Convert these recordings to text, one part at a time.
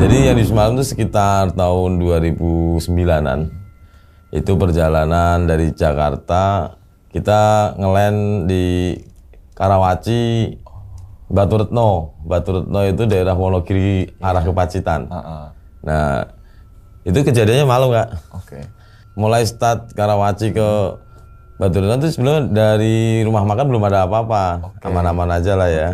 Jadi yang di semalam itu sekitar tahun 2009-an. Itu perjalanan dari Jakarta, kita ngeland di Karawaci, Batu Retno. Batu Retno itu daerah Wonogiri arah ke Pacitan. Nah, itu kejadiannya malam nggak? Oke. Mulai start Karawaci ke Batu Retno itu sebelumnya dari rumah makan belum ada apa-apa. Aman-aman aja lah ya.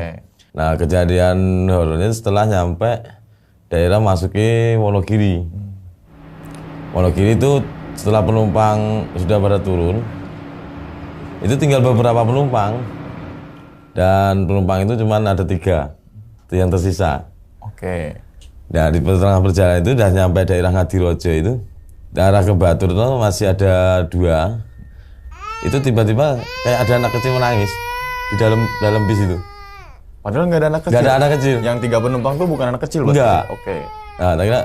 Nah, kejadian horornya setelah nyampe daerah masuki Wonogiri. Wonogiri itu setelah penumpang sudah pada turun, itu tinggal beberapa penumpang. Dan penumpang itu cuma ada 3 itu yang tersisa. Oke. Nah, di tengah perjalanan itu udah nyampe daerah Ngadirojo itu, daerah ke Batu Retno masih ada 2. Itu tiba-tiba kayak ada anak kecil menangis di dalam bis itu. Padahal nggak ada anak kecil. Nggak ada anak kecil. Yang 3 penumpang tuh bukan anak kecil, berarti? Enggak. Oke. Nah, kira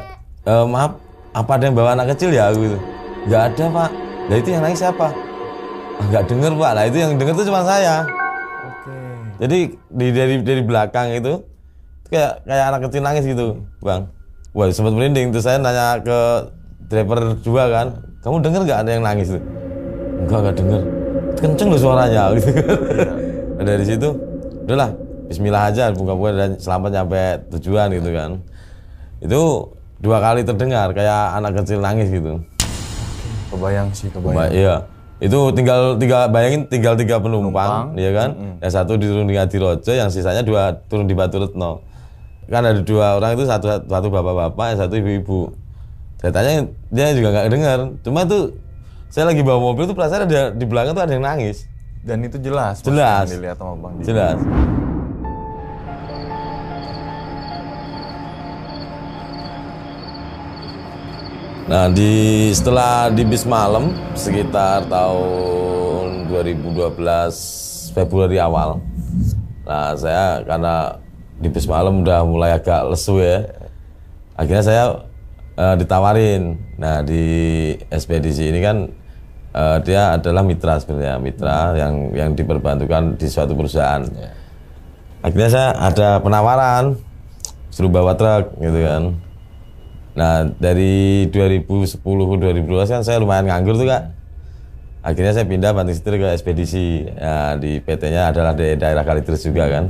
maaf, apa ada yang bawa anak kecil ya? Gitu. Nggak ada, Pak. Nah, itu yang nangis siapa? Nggak denger, Pak. Nah, itu yang denger tuh cuma saya. Oke. Jadi dari belakang itu kayak anak kecil nangis gitu, Bang. Wah, sempat merinding. Terus saya nanya ke driver 2 kan, kamu denger nggak ada yang nangis tuh? Nggak denger. Kenceng loh suaranya gitu. Nah, dari situ udahlah, bismillah aja, buka-buka dan selamat nyampe tujuan gitu kan. Itu 2 kali terdengar kayak anak kecil nangis gitu. Kebayang sih, kebayang. Iya. Itu bayangin tinggal 3 penumpang, ya kan? Yang 1 diturun di Ngadirojo, yang sisanya 2 turun di Batu Retno. Kan ada 2 orang itu, satu bapak-bapak, yang 1 ibu-ibu. Saya tanya, dia juga nggak dengar. Cuma tuh saya lagi bawa mobil tuh perasaan ada di belakang tuh ada yang nangis. Dan itu jelas. Jelas. Dilihat sama Bang Didi. Jelas. Nah, setelah di bis malam sekitar tahun 2012 Februari awal. Nah, saya karena di bis malam udah mulai agak lesu ya. Akhirnya saya ditawarin. Nah, di ekspedisi ini kan dia adalah mitra sebenarnya, mitra yang diperbantukan di suatu perusahaan. Akhirnya saya ada penawaran suruh bawa truk gitu kan. Nah, dari 2010 ke 2012 kan saya lumayan nganggur tuh, Kak. Akhirnya saya pindah banting setir ke ekspedisi. Nah, di PT-nya adalah di daerah Kalideres juga kan.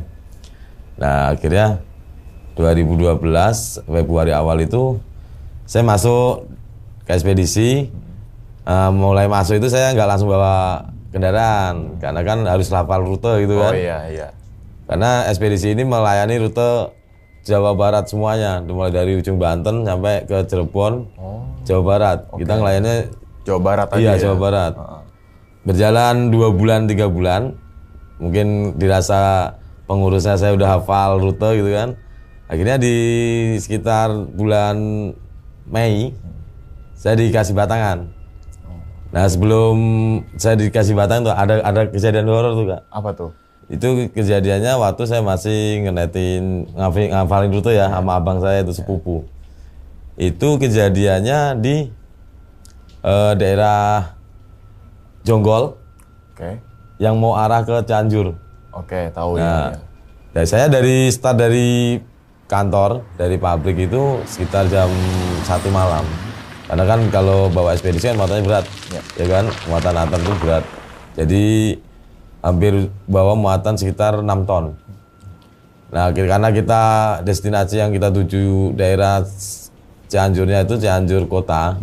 Nah, akhirnya 2012 Februari awal itu saya masuk ke ekspedisi. Mulai masuk itu saya nggak langsung bawa kendaraan karena kan harus hafal rute gitu kan. Oh iya. Karena ekspedisi ini melayani rute Jawa Barat semuanya, mulai dari ujung Banten sampai ke Cirebon, Jawa Barat. Kita ngelayannya Jawa Barat aja. Iya, ya? Jawa Barat. Berjalan 2 bulan, 3 bulan. Mungkin dirasa pengurusnya saya udah hafal rute gitu kan. Akhirnya di sekitar bulan Mei saya dikasih batangan. Nah, sebelum saya dikasih batangan tuh ada kejadian horor tuh, Kak. Apa tuh? Itu kejadiannya waktu saya masih ngafalin rute ya sama abang saya itu sepupu. Itu kejadiannya di daerah Jonggol. Oke. Yang mau arah ke Cianjur. Oke, tahu Nah, ya. saya start dari kantor, dari pabrik itu sekitar jam 1 malam. Karena kan kalau bawa ekspedisi kan muatannya berat, ya kan? Muatan antar itu berat. Jadi hampir bawa muatan sekitar 6 ton. Nah, karena kita destinasi yang kita tuju daerah Cianjurnya itu Cianjur kota.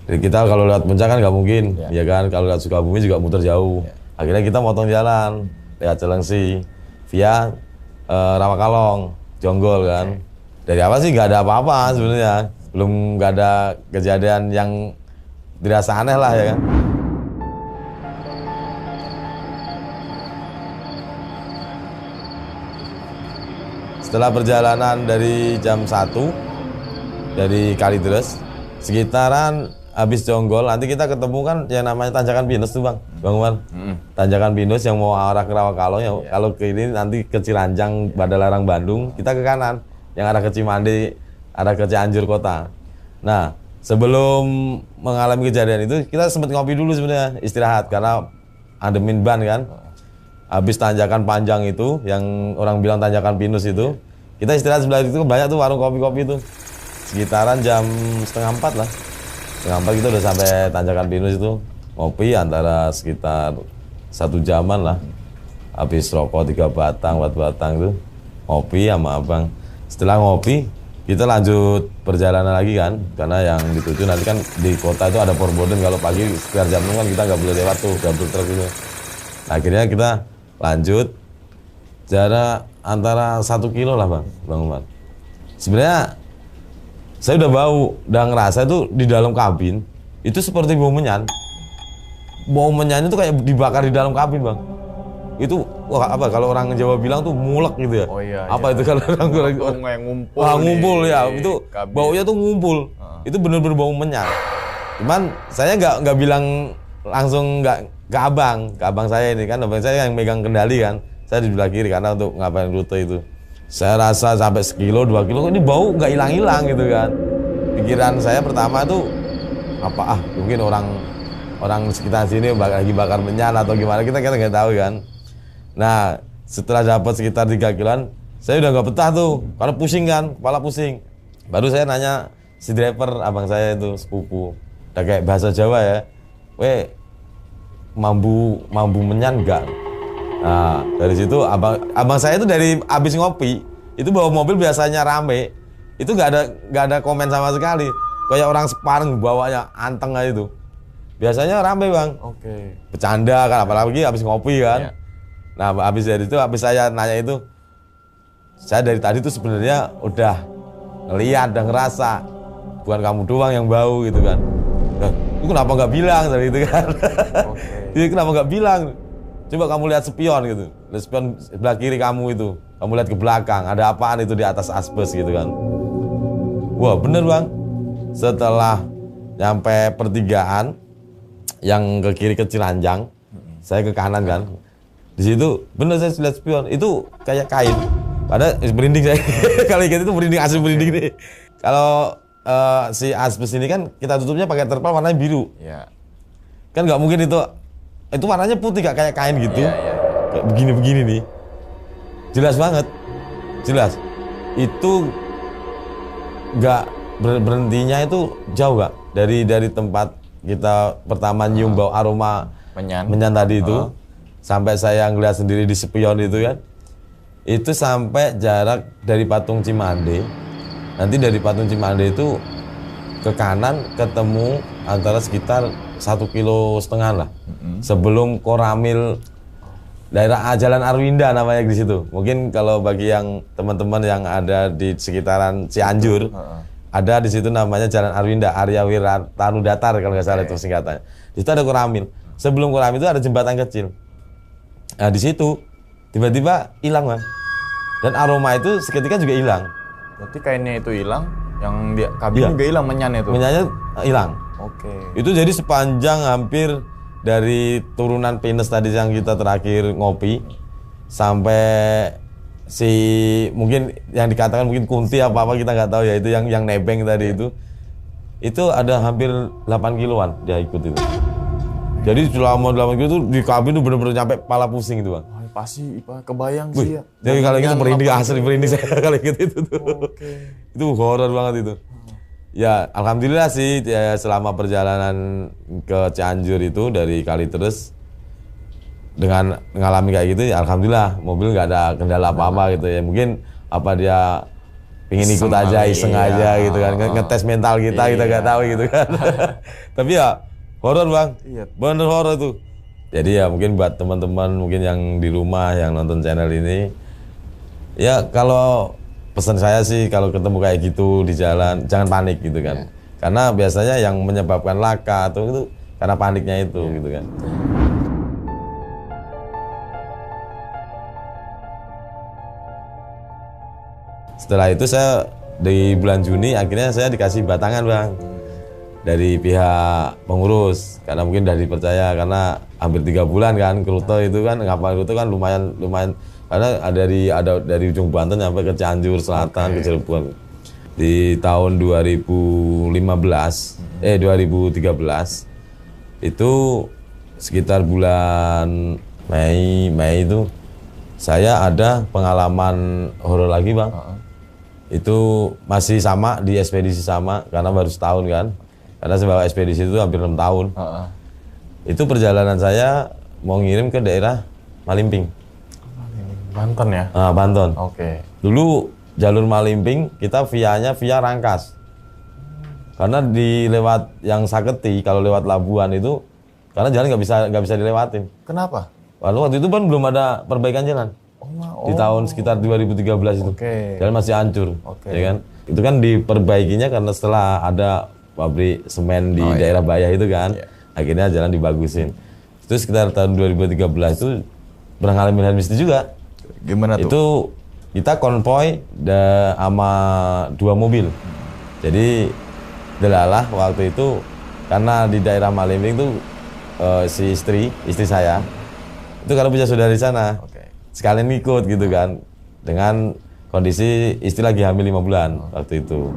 Jadi kita kalau lewat Puncak kan nggak mungkin, ya kan? Kalau lewat Sukabumi juga muter jauh. Akhirnya kita motong jalan lewat Cilengsi via Rawakalong, Jonggol kan. Dari awal sih nggak ada apa-apa sebenarnya. belum nggak ada kejadian yang dirasa aneh lah ya kan. Setelah perjalanan dari jam 1 dari Kalideres, sekitaran habis Jonggol, nanti kita ketemu kan yang namanya Tanjakan Pinus tuh Bang Umar. Tanjakan Pinus yang mau arah ke Rawakalong, ya kalau ke ini nanti ke Cilanjang, Badalarang, Bandung, kita ke kanan. Yang arah ke Cimande, arah ke Cianjur kota. Nah, sebelum mengalami kejadian itu, kita sempat ngopi dulu sebenarnya, istirahat karena ademin ban kan. Habis tanjakan panjang itu, yang orang bilang Tanjakan Pinus itu, kita istirahat sebelah itu, banyak tuh warung kopi-kopi itu. Sekitaran jam 3:30 lah. 3:30 kita udah sampai Tanjakan Pinus itu, ngopi antara sekitar 1 jaman lah. Habis rokok 3 batang, 4 batang itu, ngopi sama abang. Setelah ngopi, kita lanjut perjalanan lagi kan, karena yang dituju nanti kan di kota itu ada Porboden, kalau pagi sekitar jam 6 kan kita nggak boleh lewat tuh, double truk itu. Nah, akhirnya kita lanjut jarak antara 1 kilo lah Bang Umar. Sebenarnya saya udah bau, udah ngerasa itu di dalam kabin itu seperti bau menyan. Bau menyan itu kayak dibakar di dalam kabin Bang. Itu wah, apa kalau orang Jawa bilang tuh mulek gitu ya. Oh iya. Apa itu kalau orang yang ngumpul. Wah, ngumpul ya. Di Itu kabin. baunya tuh ngumpul. Itu bener-bener bau menyan. Cuman saya nggak bilang langsung nggak ke abang saya ini kan, abang saya yang megang kendali kan. Saya di sebelah kiri karena untuk ngapain rute itu. Saya rasa sampai 1 kilo, 2 kilo ini bau nggak hilang-hilang gitu kan. Pikiran saya pertama tuh apa mungkin orang sekitar sini lagi bakar menyan atau gimana, kita nggak tahu kan. Nah, setelah dapat sekitar 3 kiloan, saya udah nggak betah tuh, karena pusing kan, kepala pusing. Baru saya nanya si driver, abang saya itu sepupu, udah kayak bahasa Jawa ya, mambu menyan enggak? Nah, dari situ abang saya itu dari abis ngopi, itu bawa mobil biasanya rame, itu nggak ada komen sama sekali, kayak orang separeng bawanya anteng aja itu. Biasanya rame Bang, Oke. bercanda kan, apalagi abis ngopi kan. Iya. Nah, habis dari itu, habis saya nanya itu, saya dari tadi tuh sebenarnya udah ngeliat, udah ngerasa, bukan kamu doang yang bau gitu kan. Nah, itu kenapa nggak bilang dari itu kan? Jadi kenapa nggak bilang? Coba kamu lihat spion gitu, lihat spion sebelah kiri kamu itu, kamu lihat ke belakang, ada apaan itu di atas asbes gitu kan? Wah bener Bang. Setelah nyampe pertigaan, yang ke kiri ke Cilanjang, saya ke kanan kan. Di situ bener saya lihat spion itu kayak kain. Padahal merinding saya. Kalau gitu itu merinding, asli merinding nih. Kalau si asbes ini kan kita tutupnya pakai terpal warnanya biru. Iya. Kan nggak mungkin itu warnanya putih gak kayak kain gitu. Iya. Kayak begini nih. Jelas banget. Jelas. Itu nggak berhentinya itu jauh Kak. Dari tempat kita pertama nyium bau aroma menyan tadi itu. Sampai saya ngeliat sendiri di spion itu kan, itu sampai jarak dari Patung Cimande. Nanti dari Patung Cimande itu ke kanan ketemu antara sekitar 1,5 kilo lah. Sebelum Koramil, daerah Jalan Arwinda namanya di situ. Mungkin kalau bagi yang teman-teman yang ada di sekitaran Cianjur, ada di situ namanya Jalan Arwinda, Arya Wiratanu Datar kalau nggak salah itu singkatannya. Di situ ada Koramil. Sebelum Koramil itu ada jembatan kecil. Nah di situ tiba-tiba hilang Bang, dan aroma itu seketika juga hilang. Berarti kainnya itu hilang, yang di kabin juga hilang menyannya itu. Menyannya hilang. Oke. Itu jadi sepanjang hampir dari turunan Pinus tadi yang kita terakhir ngopi sampai si mungkin yang dikatakan mungkin Kunti apa kita nggak tahu ya, itu yang nebeng tadi itu ada hampir 8 kiloan dia ikut itu. Jadi selama 8 kilo itu di kabin itu bener-bener nyampe kepala pusing itu Bang. Wah, pasti kebayang sih ya. Jadi kalau gitu merinding, asli merinding saya kalau gitu itu tuh. Itu horor banget itu. Ya alhamdulillah sih ya, selama perjalanan ke Cianjur itu dari Kalideres dengan mengalami kayak gitu ya alhamdulillah mobil nggak ada kendala apa-apa gitu ya. Mungkin apa dia pengen ikut aja, iseng aja gitu kan, ngetes mental kita nggak tahu gitu kan. Tapi ya horor Bang, bener horor tuh. Jadi ya mungkin buat teman-teman mungkin yang di rumah yang nonton channel ini, ya kalau pesan saya sih kalau ketemu kayak gitu di jalan jangan panik gitu kan. Karena biasanya yang menyebabkan laka atau itu karena paniknya itu gitu kan. Setelah itu saya di bulan Juni akhirnya saya dikasih batangan Bang dari pihak pengurus karena mungkin udah dipercaya karena hampir 3 bulan kan ke Rute itu kan ngapal Rute kan lumayan karena ada dari ujung Banten sampai ke Cianjur Selatan ke Cirebon. Di tahun 2013 itu sekitar bulan Mei itu saya ada pengalaman horor lagi Bang. Itu masih sama di ekspedisi sama karena baru setahun kan. Karena saya bawa ekspedisi itu hampir 6 tahun. Itu perjalanan saya mau ngirim ke daerah Malimping. Banten ya? Banten. Oke. Dulu jalur Malimping kita via Rangkas. Karena lewat yang Saketi kalau lewat Labuan itu karena jalan nggak bisa dilewatin. Kenapa? Waktu itu kan belum ada perbaikan jalan. Di tahun sekitar 2013 itu. Jalan masih hancur. Ya kan? Itu kan diperbaikinya karena setelah ada pabrik semen di daerah Bayah itu kan. Akhirnya jalan dibagusin. Itu sekitar tahun 2013 itu pernah ngalamin hal mistis juga. Gimana tuh? Itu kita konvoy sama 2 mobil. Jadi delalah waktu itu karena di daerah Malimping itu si istri saya itu kalau punya saudara di sana. Sekalian ngikut gitu kan. Dengan kondisi istri lagi hamil 5 bulan waktu itu.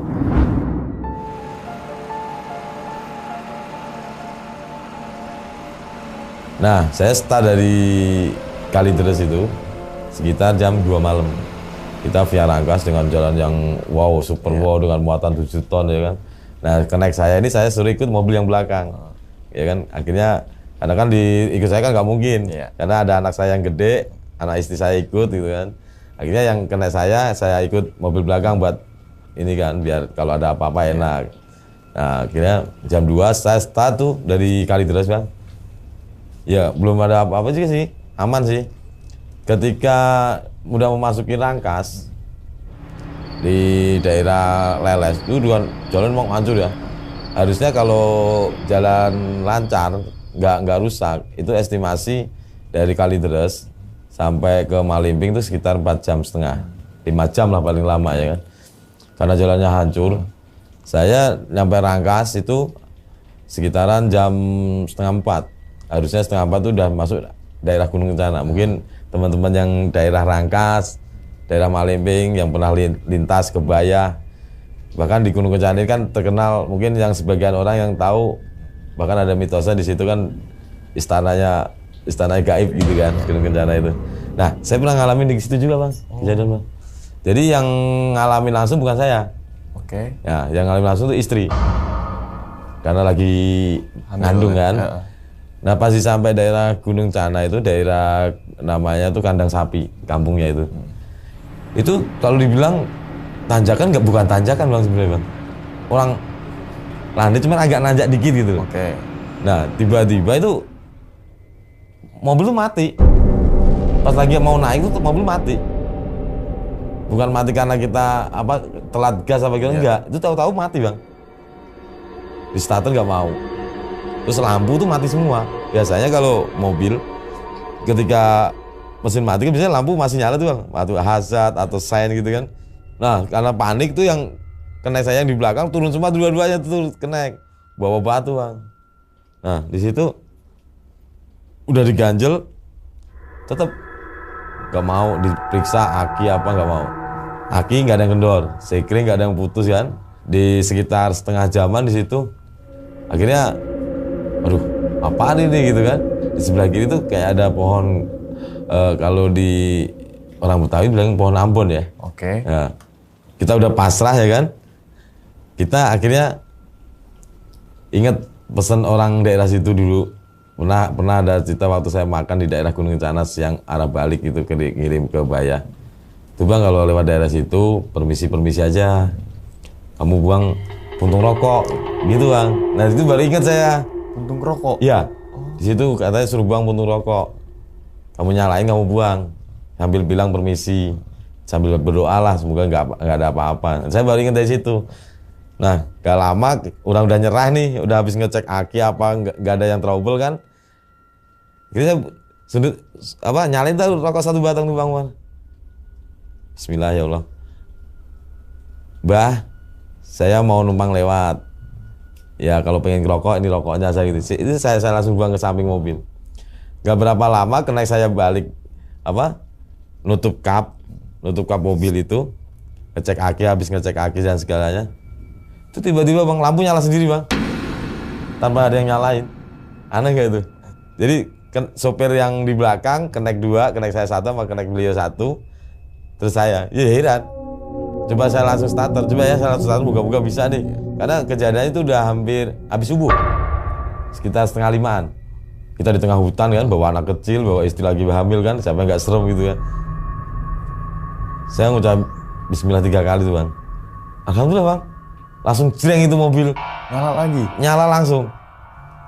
Nah, saya start dari Kalideres itu sekitar jam 2 malam. Kita via Rangkas dengan jalan yang super wow dengan muatan 7 ton ya kan. Nah, connect saya ini saya suruh ikut mobil yang belakang. Ya kan, akhirnya karena kan ikut saya kan nggak mungkin. Karena ada anak saya yang gede, anak istri saya ikut gitu kan. Akhirnya yang kena saya ikut mobil belakang buat ini kan biar kalau ada apa-apa enak. Nah, akhirnya jam 2 saya start tuh dari Kalideres Bang. Ya, belum ada apa-apa juga sih. Aman sih. Ketika udah memasuki Rangkas di daerah Leles itu jalan mau hancur ya. Harusnya kalau jalan lancar nggak rusak itu estimasi dari Kalideres sampai ke Malimping itu sekitar 4,5 jam, 5 jam lah paling lama ya kan. Karena jalannya hancur, saya nyampe Rangkas itu sekitaran jam 3:30. Harusnya 3:30 itu udah masuk daerah Gunung Kencana. Mungkin teman-teman yang daerah Rangkas, daerah Malimping yang pernah lintas ke Bayah, bahkan di Gunung Kencana ini kan terkenal, mungkin yang sebagian orang yang tahu, bahkan ada mitosnya di situ kan istana gaib gitu kan, Gunung Kencana itu. Nah, saya pernah ngalamin di situ juga Bang, kejadian Bang. Jadi yang ngalamin langsung bukan saya. Ya, yang ngalamin langsung itu istri. Karena lagi ngandung kan. Nah, pas sampai daerah Gunung Cana itu daerah namanya tuh Kandang Sapi, kampungnya itu. Itu kalau dibilang tanjakan bukan tanjakan Bang sebenarnya Bang. Orang landai cuma agak nanjak dikit gitu. Nah, tiba-tiba itu mobil tuh mati. Pas lagi mau naik tuh mobil mati. Bukan mati karena kita telat gas apa gitu enggak. Itu tahu-tahu mati Bang. Di starter nggak mau. Terus lampu tuh mati semua. Biasanya kalau mobil ketika mesin mati kan biasanya lampu masih nyala tuh Bang. Lampu hazard atau sign gitu kan. Nah, karena panik tuh yang kena saya yang di belakang turun semua dua-duanya tuh kena bawa batu Bang. Nah, di situ udah diganjel tetap nggak mau diperiksa aki apa nggak mau. Aki nggak ada yang kendor, sekring nggak ada yang putus kan. Di sekitar setengah jaman di situ, akhirnya, aduh, apaan ini gitu kan? Di sebelah kiri tuh kayak ada pohon, kalau di orang Betawi bilang pohon Ambon ya. Ya, kita udah pasrah ya kan? Kita akhirnya ingat pesan orang daerah situ dulu. Pernah ada cerita waktu saya makan di daerah Gunung Kencana yang arah balik itu kirim ke Bayah. Tuh Bang kalau lewat daerah situ permisi aja. Kamu buang puntung rokok gitu Bang. Nah itu baru ingat saya. Puntung rokok? Iya. Di situ katanya suruh buang puntung rokok. Kamu nyalain kamu buang. Sambil bilang permisi. sambil berdoa lah semoga nggak ada apa-apa. Saya baru ingat dari situ. Nah, gak lama udah nyerah nih, udah habis ngecek aki apa nggak ada yang trouble kan. Jadi saya nyalain tuh rokok 1 batang tuh Bang Wan. Bismillah ya Allah. Mbah, saya mau numpang lewat. Ya kalau pengen ngerokok ini rokoknya saya gitu. Itu saya langsung buang ke samping mobil. Gak berapa lama kena saya balik nutup kap mobil itu, ngecek aki, habis ngecek aki dan segalanya. Itu tiba-tiba Bang lampu nyala sendiri Bang, tanpa ada yang nyalain. Aneh gak itu? Jadi sopir yang di belakang kenek 2, kenek saya 1 sama kenek beliau 1. Terus saya, ya heran. Coba saya langsung starter, saya langsung starter, buka-buka bisa nih. Karena kejadiannya itu udah hampir habis subuh, sekitar 4:30-an. Kita di tengah hutan kan, bawa anak kecil, bawa istri lagi hamil kan, siapa yang nggak serem gitu kan. Saya ngucap bismillah 3 kali tuh Bang. Alhamdulillah Bang, langsung jreng itu mobil. Nyala lagi? Nyala langsung.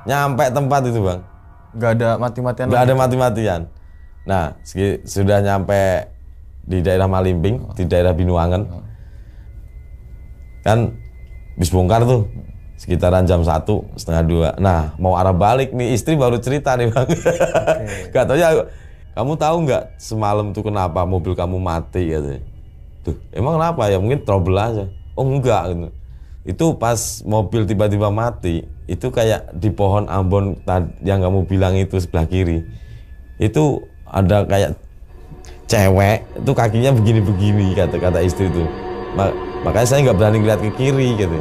Nyampe tempat itu Bang. Gak ada mati-matian? Gak ada mati-matian. Nah, sudah nyampe di daerah Malimping, di daerah Binuangen. Kan bis bongkar tuh, sekitaran jam 1:30. Nah, mau arah balik nih, istri baru cerita nih Bang. Katanya, kamu tahu nggak semalam tuh kenapa mobil kamu mati katanya. Tuh, emang kenapa ya? Mungkin trouble aja. Oh enggak gitu. Itu pas mobil tiba-tiba mati, itu kayak di pohon Ambon yang kamu bilang itu sebelah kiri. Itu ada kayak cewek, itu kakinya begini-begini kata istri itu. Makanya saya nggak berani lihat ke kiri gitu.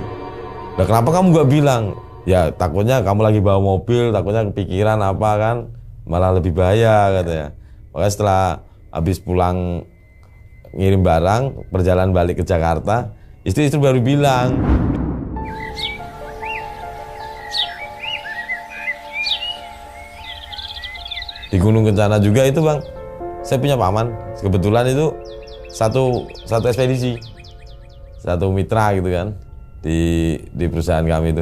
Nah, kenapa kamu nggak bilang? Ya takutnya kamu lagi bawa mobil, takutnya kepikiran apa kan, malah lebih bahaya katanya. Makanya setelah habis pulang ngirim barang, perjalanan balik ke Jakarta, istri baru bilang. Di Gunung Kencana juga itu Bang, saya punya paman, kebetulan itu satu ekspedisi, satu mitra gitu kan, di perusahaan kami itu.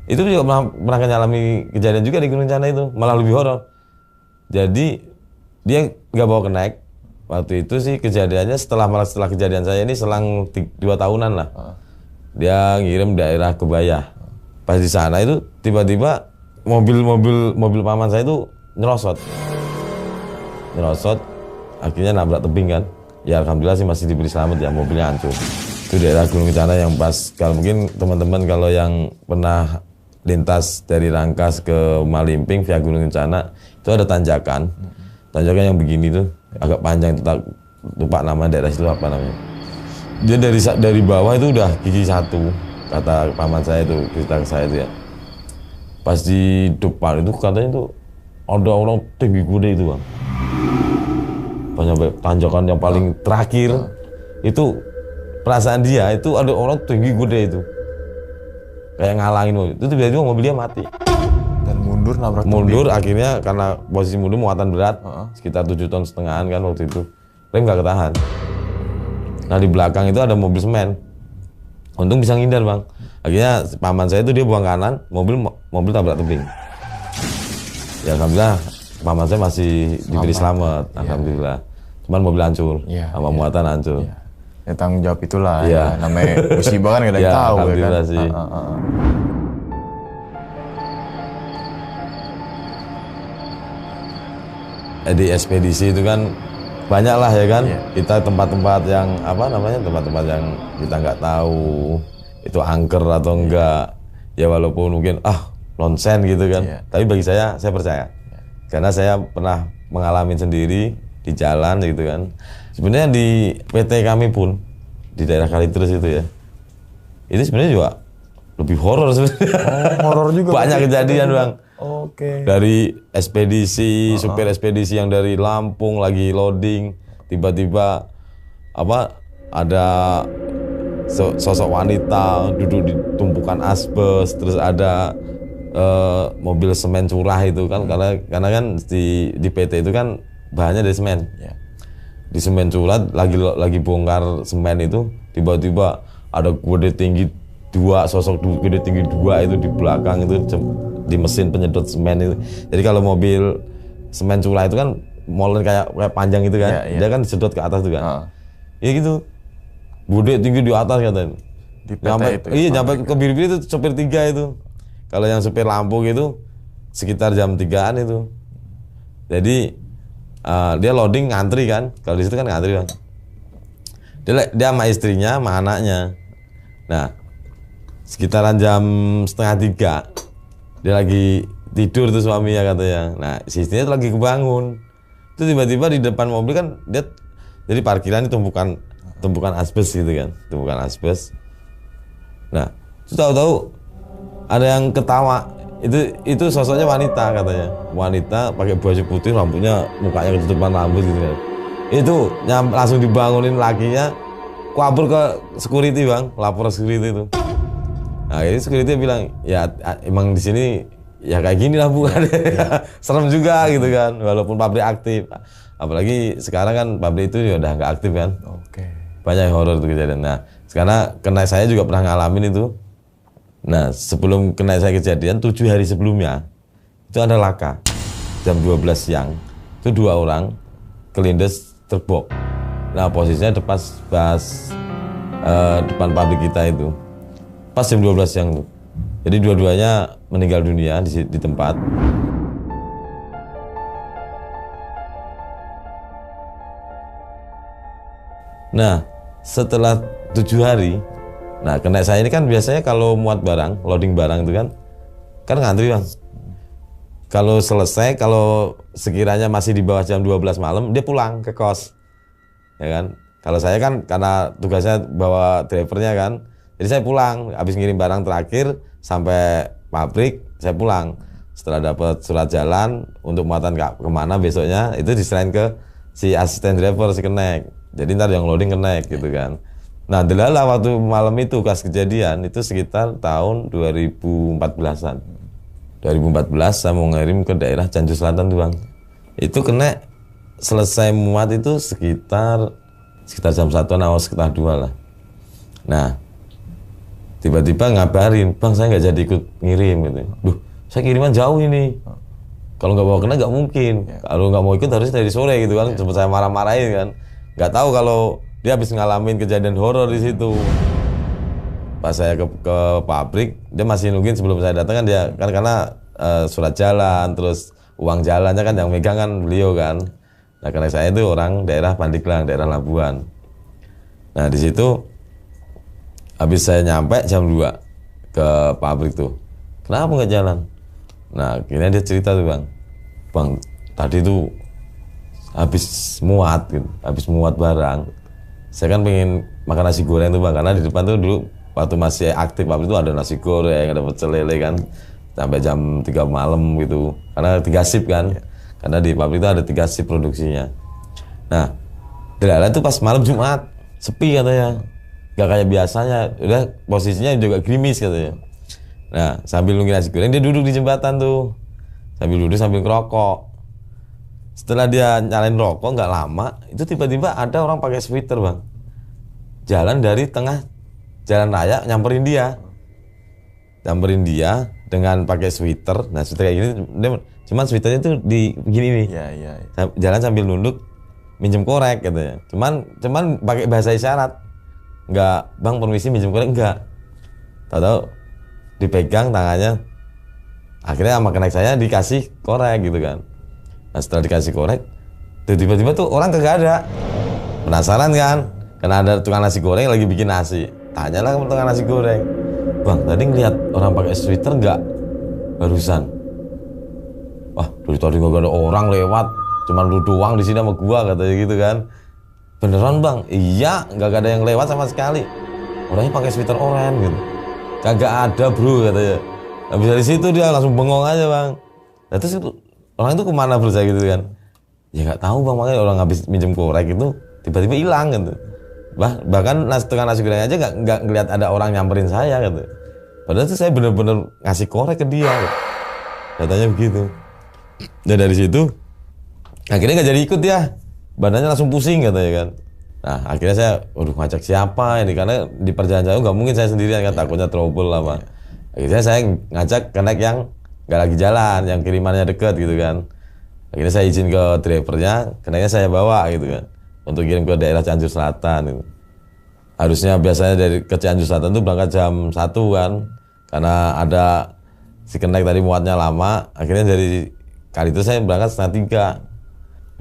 Itu juga pernah mengalami kejadian juga di Gunung Kencana itu, malah lebih horor. Jadi dia nggak bawa kenek. Waktu itu sih kejadiannya setelah kejadian saya ini selang 2 tahunan lah. Dia ngirim daerah Kebayah. Pas di sana itu tiba-tiba mobil paman saya itu nyerosot, akhirnya nabrak tebing kan. Ya alhamdulillah sih masih diberi selamat ya, mobilnya hancur. Itu daerah Gunung Kencana yang pas, kalau mungkin teman-teman kalau yang pernah lintas dari Rangkas ke Malimping via Gunung Kencana, itu ada tanjakan yang begini tuh, agak panjang, lupa nama daerah situ apa namanya. Dia dari bawah itu udah gigi 1, kata paman saya itu, cerita ke saya itu ya. Pas di depan itu katanya tuh ada orang tinggi gede itu Bang. Banyak tanjakan yang paling terakhir itu, perasaan dia itu ada orang tinggi gede itu, kayak ngalangin itu tiba-tiba mobilnya mati. Dan nabrak mundur akhirnya karena posisi mundur muatan berat sekitar 7,5 ton kan waktu itu, rem nggak ketahan. Nah di belakang itu ada mobil semen, untung bisa ngindar Bang. Akhirnya paman saya itu dia buang kanan, mobil tabrak tebing. Ya alhamdulillah paman saya masih diberi selamat, alhamdulillah. Cuman mobil hancur, sama muatan hancur. Ya tanggung jawab itulah, ya namanya musibah kan nggak ada yang tahu alhamdulillah kan. sih. Di ekspedisi itu kan banyak lah ya kan, kita tempat-tempat yang tempat-tempat yang kita nggak tahu itu angker atau enggak, ya walaupun mungkin nonsen gitu kan, tapi bagi saya percaya, karena saya pernah mengalami sendiri di jalan gitu kan. Sebenarnya di PT kami pun di daerah Kalideres itu ya, itu sebenarnya juga lebih horor sebenarnya. Horor juga. Banyak kejadian Bang. Oke. Dari ekspedisi, supir ekspedisi yang dari Lampung lagi loading, tiba-tiba ada sosok wanita duduk di tumpukan asbes, terus ada mobil semen curah itu kan, karena kan di PT itu kan bahannya dari semen. Di semen curah lagi bongkar semen itu, tiba-tiba ada gede tinggi 2 sosok gede tinggi 2 itu di belakang itu, di mesin penyedot semen itu. Jadi kalau mobil semen curah itu kan molen kayak panjang itu kan, dia kan disedot ke atas itu kan. Ya gitu. Bude tinggi di atas katanya. Di PT Nyampe, itu. iya nyampe ke Biri-Biri itu sopir 3 itu. Kalau yang sopir lampu gitu sekitar jam 3-an itu. Jadi dia loading ngantri kan. Kalau di situ kan ngantri kan. Dia sama istrinya, sama anaknya. Nah, sekitaran jam setengah 3 dia lagi tidur tuh suaminya katanya. Nah, si istrinya tuh lagi kebangun. Itu tiba-tiba di depan mobil kan dia, jadi parkiran itu tumpukan asbes gitu kan, tumpukan asbes. Nah, itu tahu-tahu ada yang ketawa. Itu sosoknya wanita katanya. Wanita pakai baju putih, rambutnya mukanya ketutupan rambut gitu kan. Itu langsung dibangunin lakinya, kabur ke security bang, lapor security itu. Nah ini security bilang, ya emang di sini ya kayak gini lah bu, serem juga gitu kan, walaupun pabrik aktif. Apalagi sekarang kan pabrik itu ya udah nggak aktif kan. Oke. Banyak yang horor tuh kejadian. Nah sekarang kena saya juga pernah ngalamin itu. Nah sebelum kena saya kejadian 7 hari sebelumnya itu ada laka jam 12 siang itu 2 orang kelindes terbok. Nah posisinya depan pabrik kita itu pas jam 12 siang tuh. Jadi dua-duanya meninggal dunia di tempat. Nah setelah 7 hari, nah kena saya ini kan biasanya kalau muat barang, loading barang itu kan ngantri bang. Kalau selesai, kalau sekiranya masih di bawah jam 12 malam, dia pulang ke kos. Ya kan? Kalau saya kan karena tugasnya bawa drivernya kan, jadi saya pulang. Habis ngirim barang terakhir sampai pabrik, saya pulang. Setelah dapat surat jalan untuk muatan kemana besoknya, itu diserahin ke si asisten driver, si kenek. Jadi ntar yang loading kenek gitu kan. Nah, delala waktu malam itu pas kejadian itu sekitar tahun 2014-an. 2014 saya mau ngirim ke daerah Cianjur Selatan tuh bang. Itu kena selesai muat itu sekitar jam 1 atau sekitar 2 lah. Nah tiba-tiba ngabarin, bang saya nggak jadi ikut ngirim gitu. Duh saya kiriman jauh ini. Kalau nggak bawa kena nggak mungkin. Kalau nggak mau ikut harusnya dari sore gitu kan. Sempat saya marah-marahin kan. Nggak tahu kalau dia habis ngalamin kejadian horor di situ. Pas saya ke pabrik, dia masih nungguin sebelum saya datang kan dia kan karena surat jalan, terus uang jalannya kan yang megang kan beliau kan. Nah karena saya itu orang daerah Pandeglang, daerah Labuan. Nah di situ habis saya nyampe jam 2 ke pabrik tuh, kenapa nggak jalan? Nah akhirnya dia cerita tuh bang tadi tuh habis muat gitu, habis muat barang. Saya kan pengen makan nasi goreng tuh bang, karena di depan tuh dulu waktu masih aktif pabrik itu ada nasi goreng, ada pecel lele kan, sampai jam 3 malam gitu, karena 3 shift kan, karena di pabrik itu ada 3 shift produksinya. Nah, delala itu pas malam Jumat, sepi katanya, gak kayak biasanya, udah posisinya juga gerimis katanya. Nah, sambil nunggu nasi goreng dia duduk di jembatan tuh, sambil duduk sambil ngerokok. Setelah dia nyalain rokok nggak lama, itu tiba-tiba ada orang pakai sweater bang, jalan dari tengah jalan raya nyamperin dia dengan pakai sweater. Nah sweater kayak gini, cuman sweaternya tuh di gini nih, Iya. jalan sambil nunduk minjem korek katanya. Cuman pakai bahasa isyarat, nggak bang permisi minjem korek enggak. Tahu-tahu dipegang tangannya, akhirnya sama kenek saya dikasih korek gitu kan. Nah setelah dikasih korek, tiba-tiba tuh orang kagak ada. Penasaran kan, karena ada tukang nasi goreng lagi bikin nasi. Tanyalah ke tukang nasi goreng, bang tadi ngeliat orang pakai sweater nggak barusan? Wah dari tadi nggak ada orang lewat, cuma lu doang di sini sama gua katanya gitu kan. Beneran bang? Iya, nggak ada yang lewat sama sekali. Orangnya pakai sweater oranye gitu. Kagak ada bro katanya. Habis dari situ dia langsung bengong aja bang. Nah, terus orang itu kemana bro saya gitu kan? Ya nggak tahu bang, makanya orang habis minjem korek itu tiba-tiba hilang gitu. Bahkan tukang nasi goreng aja nggak ngeliat ada orang nyamperin saya gitu. Padahal tuh saya bener-bener ngasih korek ke dia gitu. Katanya begitu. Dan dari situ akhirnya nggak jadi ikut ya, badannya langsung pusing katanya kan. Nah akhirnya saya ngajak siapa ini, karena di perjalanan jauh nggak mungkin saya sendirian kan, takutnya trouble lah Pak. Akhirnya saya ngajak kenek yang nggak lagi jalan, yang kirimannya deket gitu kan. Akhirnya saya izin ke drivernya, keneknya saya bawa gitu kan. untuk kirim ke daerah Cianjur Selatan itu. Harusnya biasanya dari ke Cianjur Selatan itu berangkat jam 1 kan, karena ada si kenek tadi muatnya lama, akhirnya dari kali itu saya berangkat 2:30.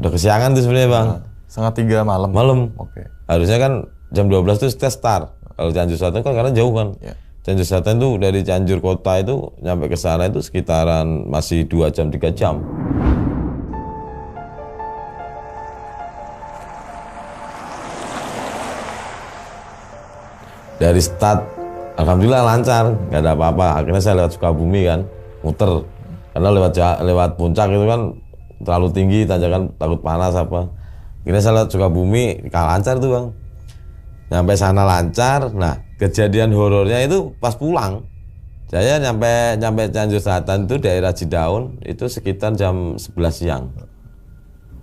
Udah kesiangan tuh sebenarnya Bang. 2:30 malam. Malam. Oke. Harusnya kan jam 12 tuh start. Kalau Cianjur Selatan kan karena jauh kan. Ya. Cianjur Selatan tuh dari Cianjur kota itu nyampe ke sana itu sekitaran masih 2 jam 3 jam. Dari start alhamdulillah lancar, nggak ada apa-apa. Akhirnya saya lewat Sukabumi kan, muter. Karena lewat puncak itu kan terlalu tinggi, tanjakan takut panas apa. Akhirnya saya lewat Sukabumi, lancar tuh Bang. Nyampe sana lancar. Nah, kejadian horornya itu pas pulang. Saya nyampe Cianjur Selatan itu daerah Cidaun itu sekitar jam 11 siang.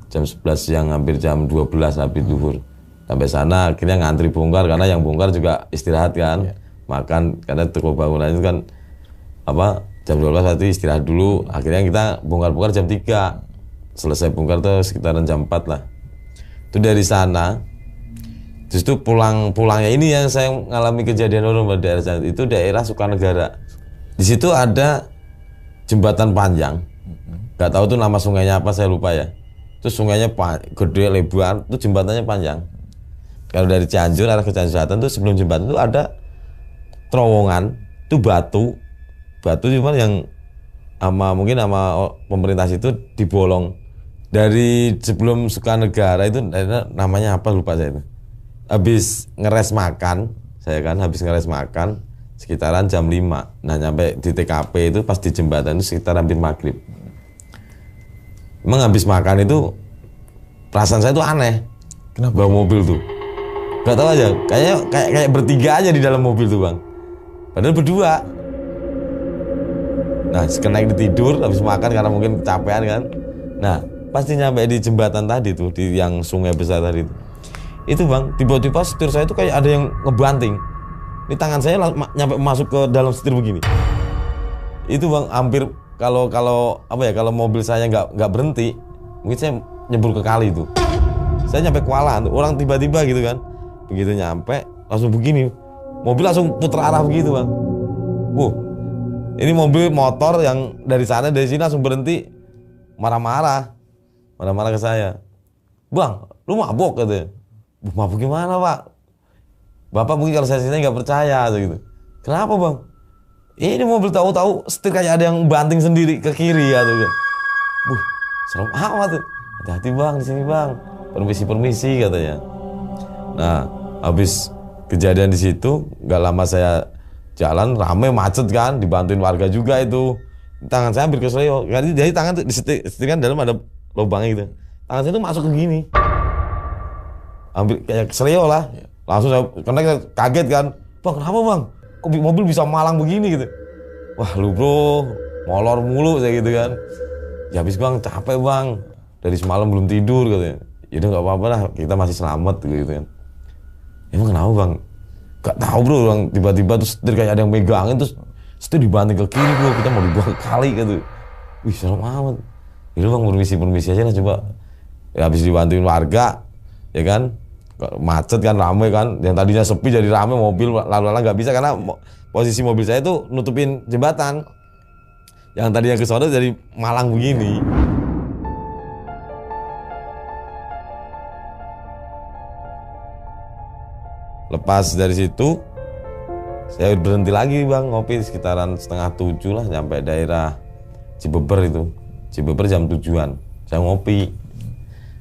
Jam 11 siang hampir jam 12 habis zuhur. Sampai sana akhirnya ngantri bongkar karena yang bongkar juga istirahat kan. Makan karena toko bangunan itu kan jam 12 nanti istirahat dulu. Akhirnya kita bongkar-bongkar jam 3. Selesai bongkar tuh sekitaran jam 4 lah. Itu dari sana. Justru pulangnya ini yang saya mengalami kejadian horor di daerah sana. Itu daerah Sukanegara. Di situ ada jembatan panjang. Gak tahu tuh nama sungainya apa, saya lupa ya. Itu sungainya gede lebar, itu jembatannya panjang. Kalau dari Cianjur arah ke Cianjur Selatan tuh sebelum jembatan itu ada terowongan, itu batu cuman yang mungkin sama pemerintah itu dibolong dari sebelum Sukanegara itu namanya apa lupa saya itu. Habis ngeres makan sekitaran jam 5. Nah nyampe di TKP itu pas di jembatan itu sekitar hampir maghrib. Emang habis makan itu perasaan saya tuh aneh. Kenapa? Bawa mobil tuh. Gak tahu aja, kayak bertiga aja di dalam mobil tuh Bang. Padahal berdua. Nah, naik tidur habis makan karena mungkin kecapean kan. Nah, pasti nyampe di jembatan tadi tuh, di yang sungai besar tadi itu. Itu Bang, tiba-tiba setir saya itu kayak ada yang ngebanting. Ini tangan saya nyampe masuk ke dalam setir begini. Itu Bang, hampir kalau mobil saya nggak berhenti, mungkin saya nyebur ke kali itu. Saya nyampe kewalahan, orang tiba-tiba gitu kan. Begitu nyampe langsung begini, mobil langsung puter arah begitu Bang. Ini mobil motor yang dari sini langsung berhenti, marah-marah ke saya. Bang, lu mabok katanya. Mabok gimana Pak? Bapak mungkin kalau saya sini nggak percaya gitu. Kenapa Bang? Ini mobil tahu-tahu setir kayak ada yang banting sendiri ke kiri ya tuh kan. Serem amat tuh. Hati-hati Bang di sini Bang. Permisi katanya. Nah, habis kejadian di situ, nggak lama saya jalan, rame macet kan, dibantuin warga juga itu. Tangan saya hampir kesleo. Jadi tangan tuh disetir kan dalam ada lubangnya gitu. Tangan saya tuh masuk ke gini. Hampir kayak kesleo lah. Langsung saya kaget kan. Bang, kenapa Bang? Kok mobil bisa malang begini gitu? Wah, lu bro, molor mulu saya gitu kan. Ya habis Bang, capek Bang. Dari semalam belum tidur katanya. Ya udah nggak apa-apa lah, kita masih selamat gitu kan. Emang kenapa Bang? Gak tahu bro, Bang. Tiba-tiba tuh setir kayak ada yang megangin, terus setir dibanting ke kiri bro, kita mau dibuang ke kali gitu. Wih, serem amat. Yaudah Bang, permisi aja lah coba. Ya habis dibantuin warga, ya kan, macet kan, rame kan. Yang tadinya sepi jadi rame, mobil lalu-lalang nggak bisa karena posisi mobil saya itu nutupin jembatan. Yang tadinya ke sono jadi malang begini. Lepas dari situ, saya berhenti lagi Bang, ngopi sekitaran 6:30 lah, sampai daerah Cibeber itu. Cibeber jam 7-an. Saya ngopi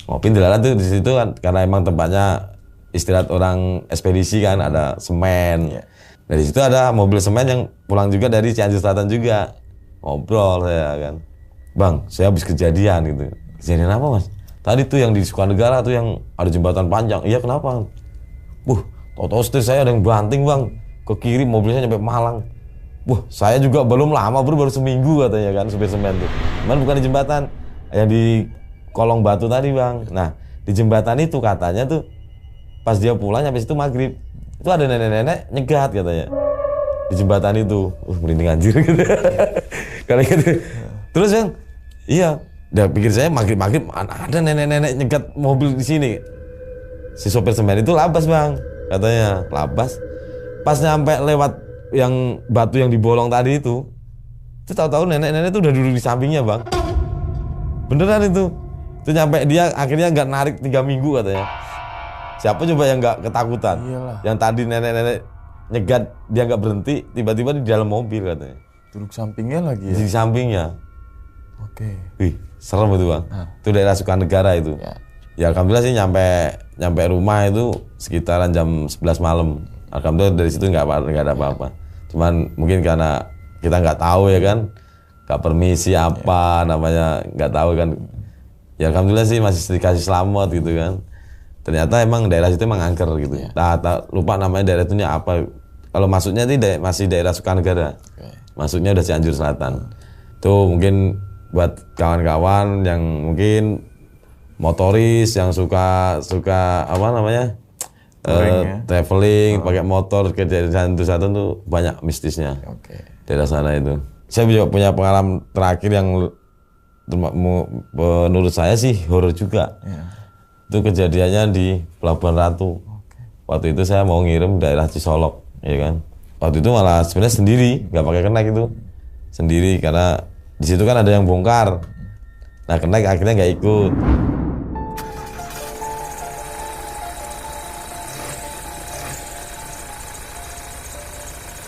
di jalan tuh di situ kan, karena emang tempatnya istirahat orang ekspedisi kan, ada semen. Dari situ ada mobil semen yang pulang juga dari Cianjur Selatan juga. Ngobrol saya kan. Bang, saya habis kejadian gitu. Kejadian apa Mas? Tadi tuh yang di Sukanegara tuh yang ada jembatan panjang. Iya kenapa? Tahu-tahu setir saya ada yang banting Bang, ke kiri, mobilnya nyampe Malang. Saya juga belum lama bro, baru seminggu katanya kan supir semen tuh. Cuman bukan di jembatan, yang di kolong batu tadi Bang. Nah di jembatan itu katanya tuh pas dia pulang nyampe situ maghrib, itu ada nenek-nenek nyegat katanya di jembatan itu. Merinding anjir gitu. Kalau gitu. Terus Bang, iya, udah pikir saya maghrib ada nenek-nenek nyegat mobil di sini. si sopir semen itu labas bang, katanya labas. Pas nyampe lewat yang batu yang dibolong tadi itu tahu-tahu nenek-nenek itu udah duduk di sampingnya bang. Beneran itu nyampe dia akhirnya nggak narik 3 minggu katanya. Siapa coba yang nggak ketakutan? Iyalah. Yang tadi nenek-nenek nyegat dia nggak berhenti, tiba-tiba di dalam mobil katanya. Duduk sampingnya lagi ya? Di sampingnya. Oke. Wih, serem itu bang. Itu daerah Sukanegara itu. Ya alhamdulillah sih nyampe rumah itu sekitaran jam 11 malam. Alhamdulillah dari situ nggak ada apa-apa. Cuman mungkin karena kita nggak tahu ya kan, nggak permisi apa namanya, nggak tahu kan. Ya alhamdulillah sih masih dikasih selamat gitu kan. Ternyata emang daerah situ emang angker gitu. Lupa namanya daerah itunya apa. Kalau masuknya itu masih daerah Sukanegara. Masuknya udah Cianjur Selatan. Tuh mungkin buat kawan-kawan yang mungkin motoris yang suka apa namanya traveling pakai motor ke daerah Selatan tuh banyak mistisnya. Daerah sana itu. Saya juga punya pengalaman terakhir yang menurut saya sih horor juga. Itu kejadiannya di Pelabuhan Ratu. Waktu itu saya mau ngirim daerah Cisolok, ya kan. Waktu itu malah sebenarnya sendiri, nggak pakai kenaik itu, sendiri karena di situ kan ada yang bongkar. Nah kenaik akhirnya nggak ikut.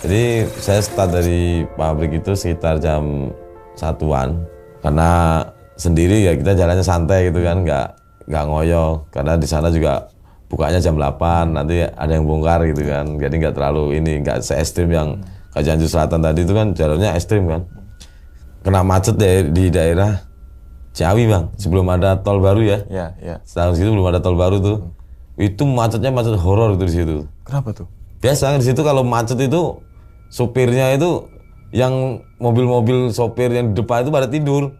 Jadi saya start dari pabrik itu sekitar jam 1-an karena sendiri ya kita jalannya santai gitu kan, nggak ngoyo karena di sana juga bukanya jam 8, nanti ada yang bongkar gitu kan, jadi nggak terlalu nggak se-ekstrim yang ke Cianjur Selatan tadi itu kan jalannya ekstrim kan. Kena macet di daerah Ciawi bang, sebelum ada tol baru ya. Setahun situ belum ada tol baru tuh, itu macetnya macet horor itu di situ. Kenapa tuh? Biasa di situ kalau macet itu supirnya itu yang mobil-mobil sopir yang di depan itu pada tidur.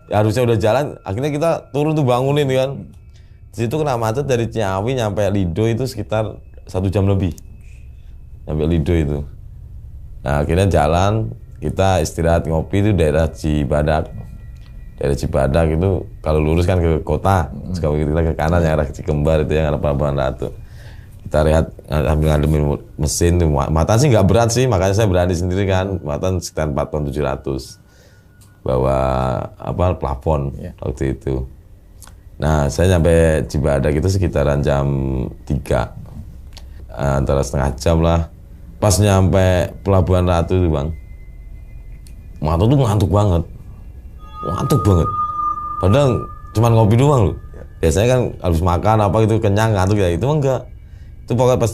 Ya, harusnya udah jalan, akhirnya kita turun tuh bangunin kan. Di situ kena macet dari Ciawi nyampe Lido itu sekitar 1 jam lebih. Sampai Lido itu. Nah, akhirnya jalan, kita istirahat ngopi itu daerah Cibadak. Daerah Cibadak itu kalau lurus kan ke kota, kalau kita ke kanan yang arah Cikembar itu yang arah Pelabuhan Ratu. Kita lihat sambil ngademin mesin tuh, matan sih nggak berat sih, makanya saya berani sendiri kan, matan sekitar 4.700 bawa plafon waktu itu. Nah saya nyampe Cibadak itu sekitaran jam 3, antara setengah jam lah. Pas nyampe Pelabuhan Ratu itu bang, mata tuh ngantuk banget. Padahal cuma ngopi doang loh. Biasanya kan habis makan apa gitu kenyang ngantuk ya, itu enggak. Itu pokoknya pas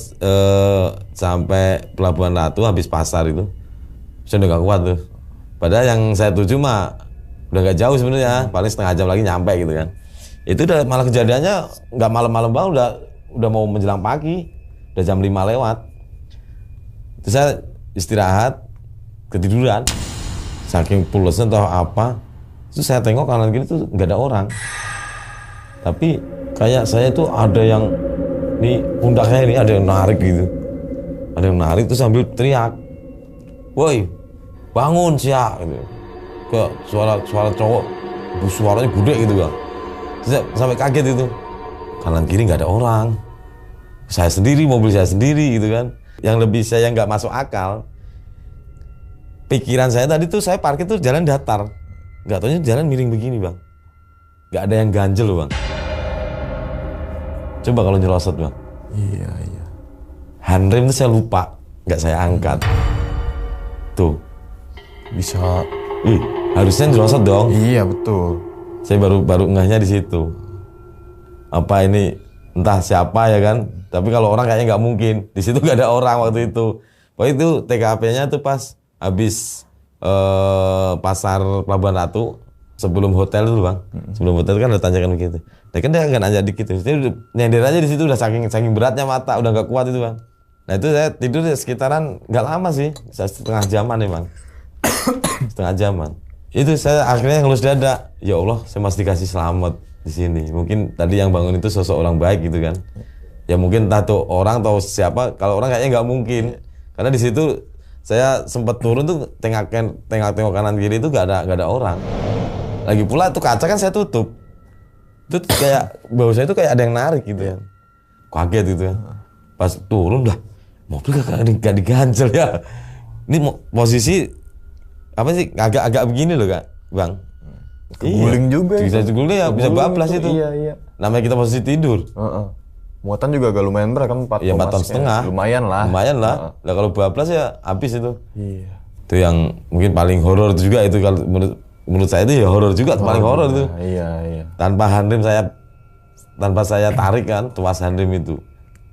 sampai Pelabuhan Ratu habis pasar itu saya udah gak kuat tuh. Padahal yang saya tuju mah udah gak jauh sebenarnya, paling setengah jam lagi nyampe gitu kan. Itu udah malah kejadiannya nggak malam-malam bang, udah mau menjelang pagi, udah jam 5 lewat. Terus saya istirahat, ketiduran, saking pulesnya atau apa. Terus saya tengok kanan kiri tuh nggak ada orang, tapi kayak saya tuh ada yang pundaknya ini ada yang narik gitu, ada yang narik tuh sambil teriak, woi bangun siak gitu. Kayak suara cowok, suaranya gede gitu bang. Terus sampai kaget itu, kanan kiri nggak ada orang, saya sendiri, mobil saya sendiri gitu kan. Yang lebih saya nggak masuk akal, pikiran saya tadi tuh saya parkir tuh jalan datar, nggak taunya jalan miring begini bang, nggak ada yang ganjel loh bang. Coba kalau nyerosot bang. Iya. Handrem tuh saya lupa, nggak saya angkat. Tuh. Bisa. Harusnya nyerosot dong. Iya betul. Saya baru ngehnya di situ. Apa ini entah siapa ya kan? Tapi kalau orang kayaknya nggak mungkin. Di situ nggak ada orang waktu itu. Waktu itu TKP-nya tuh pas habis pasar Pelabuhan Ratu. Sebelum hotel dulu bang, sebelum hotel kan ada tanjakan begitu. Nah kan dia nggak nanjak dikit, dia nyender aja di situ udah saking beratnya mata, udah nggak kuat itu bang. Nah itu saya tidur sekitaran nggak lama sih, setengah jaman emang, setengah jaman. Itu saya akhirnya ngelus dada, ya Allah saya masih dikasih selamat di sini. Mungkin tadi yang bangun itu sosok orang baik gitu kan. Ya mungkin entah tuh orang atau siapa, kalau orang kayaknya nggak mungkin, karena di situ saya sempat turun tuh tengok kanan kiri itu nggak ada orang. Lagi pula tuh kaca kan saya tutup. Itu kayak bau saya itu kayak ada yang narik gitu ya. kaget gitu kan. Pas turun dah, mobil gak diganjel ya. Ini posisi apa sih agak begini loh Kak, Bang. Keguling juga bisa keguling ya, bisa bablas itu. Iya. Namanya kita posisi tidur. Muatan juga agak lumayan berat kan, 4 Iya 4 ton setengah. Lumayan lah. Nah kalau bablas ya habis itu. Iya. Itu yang mungkin paling horor itu juga itu kalau menurut saya itu ya horor juga, paling horor itu. Iya. Tanpa saya tarik kan, tuas handrem itu.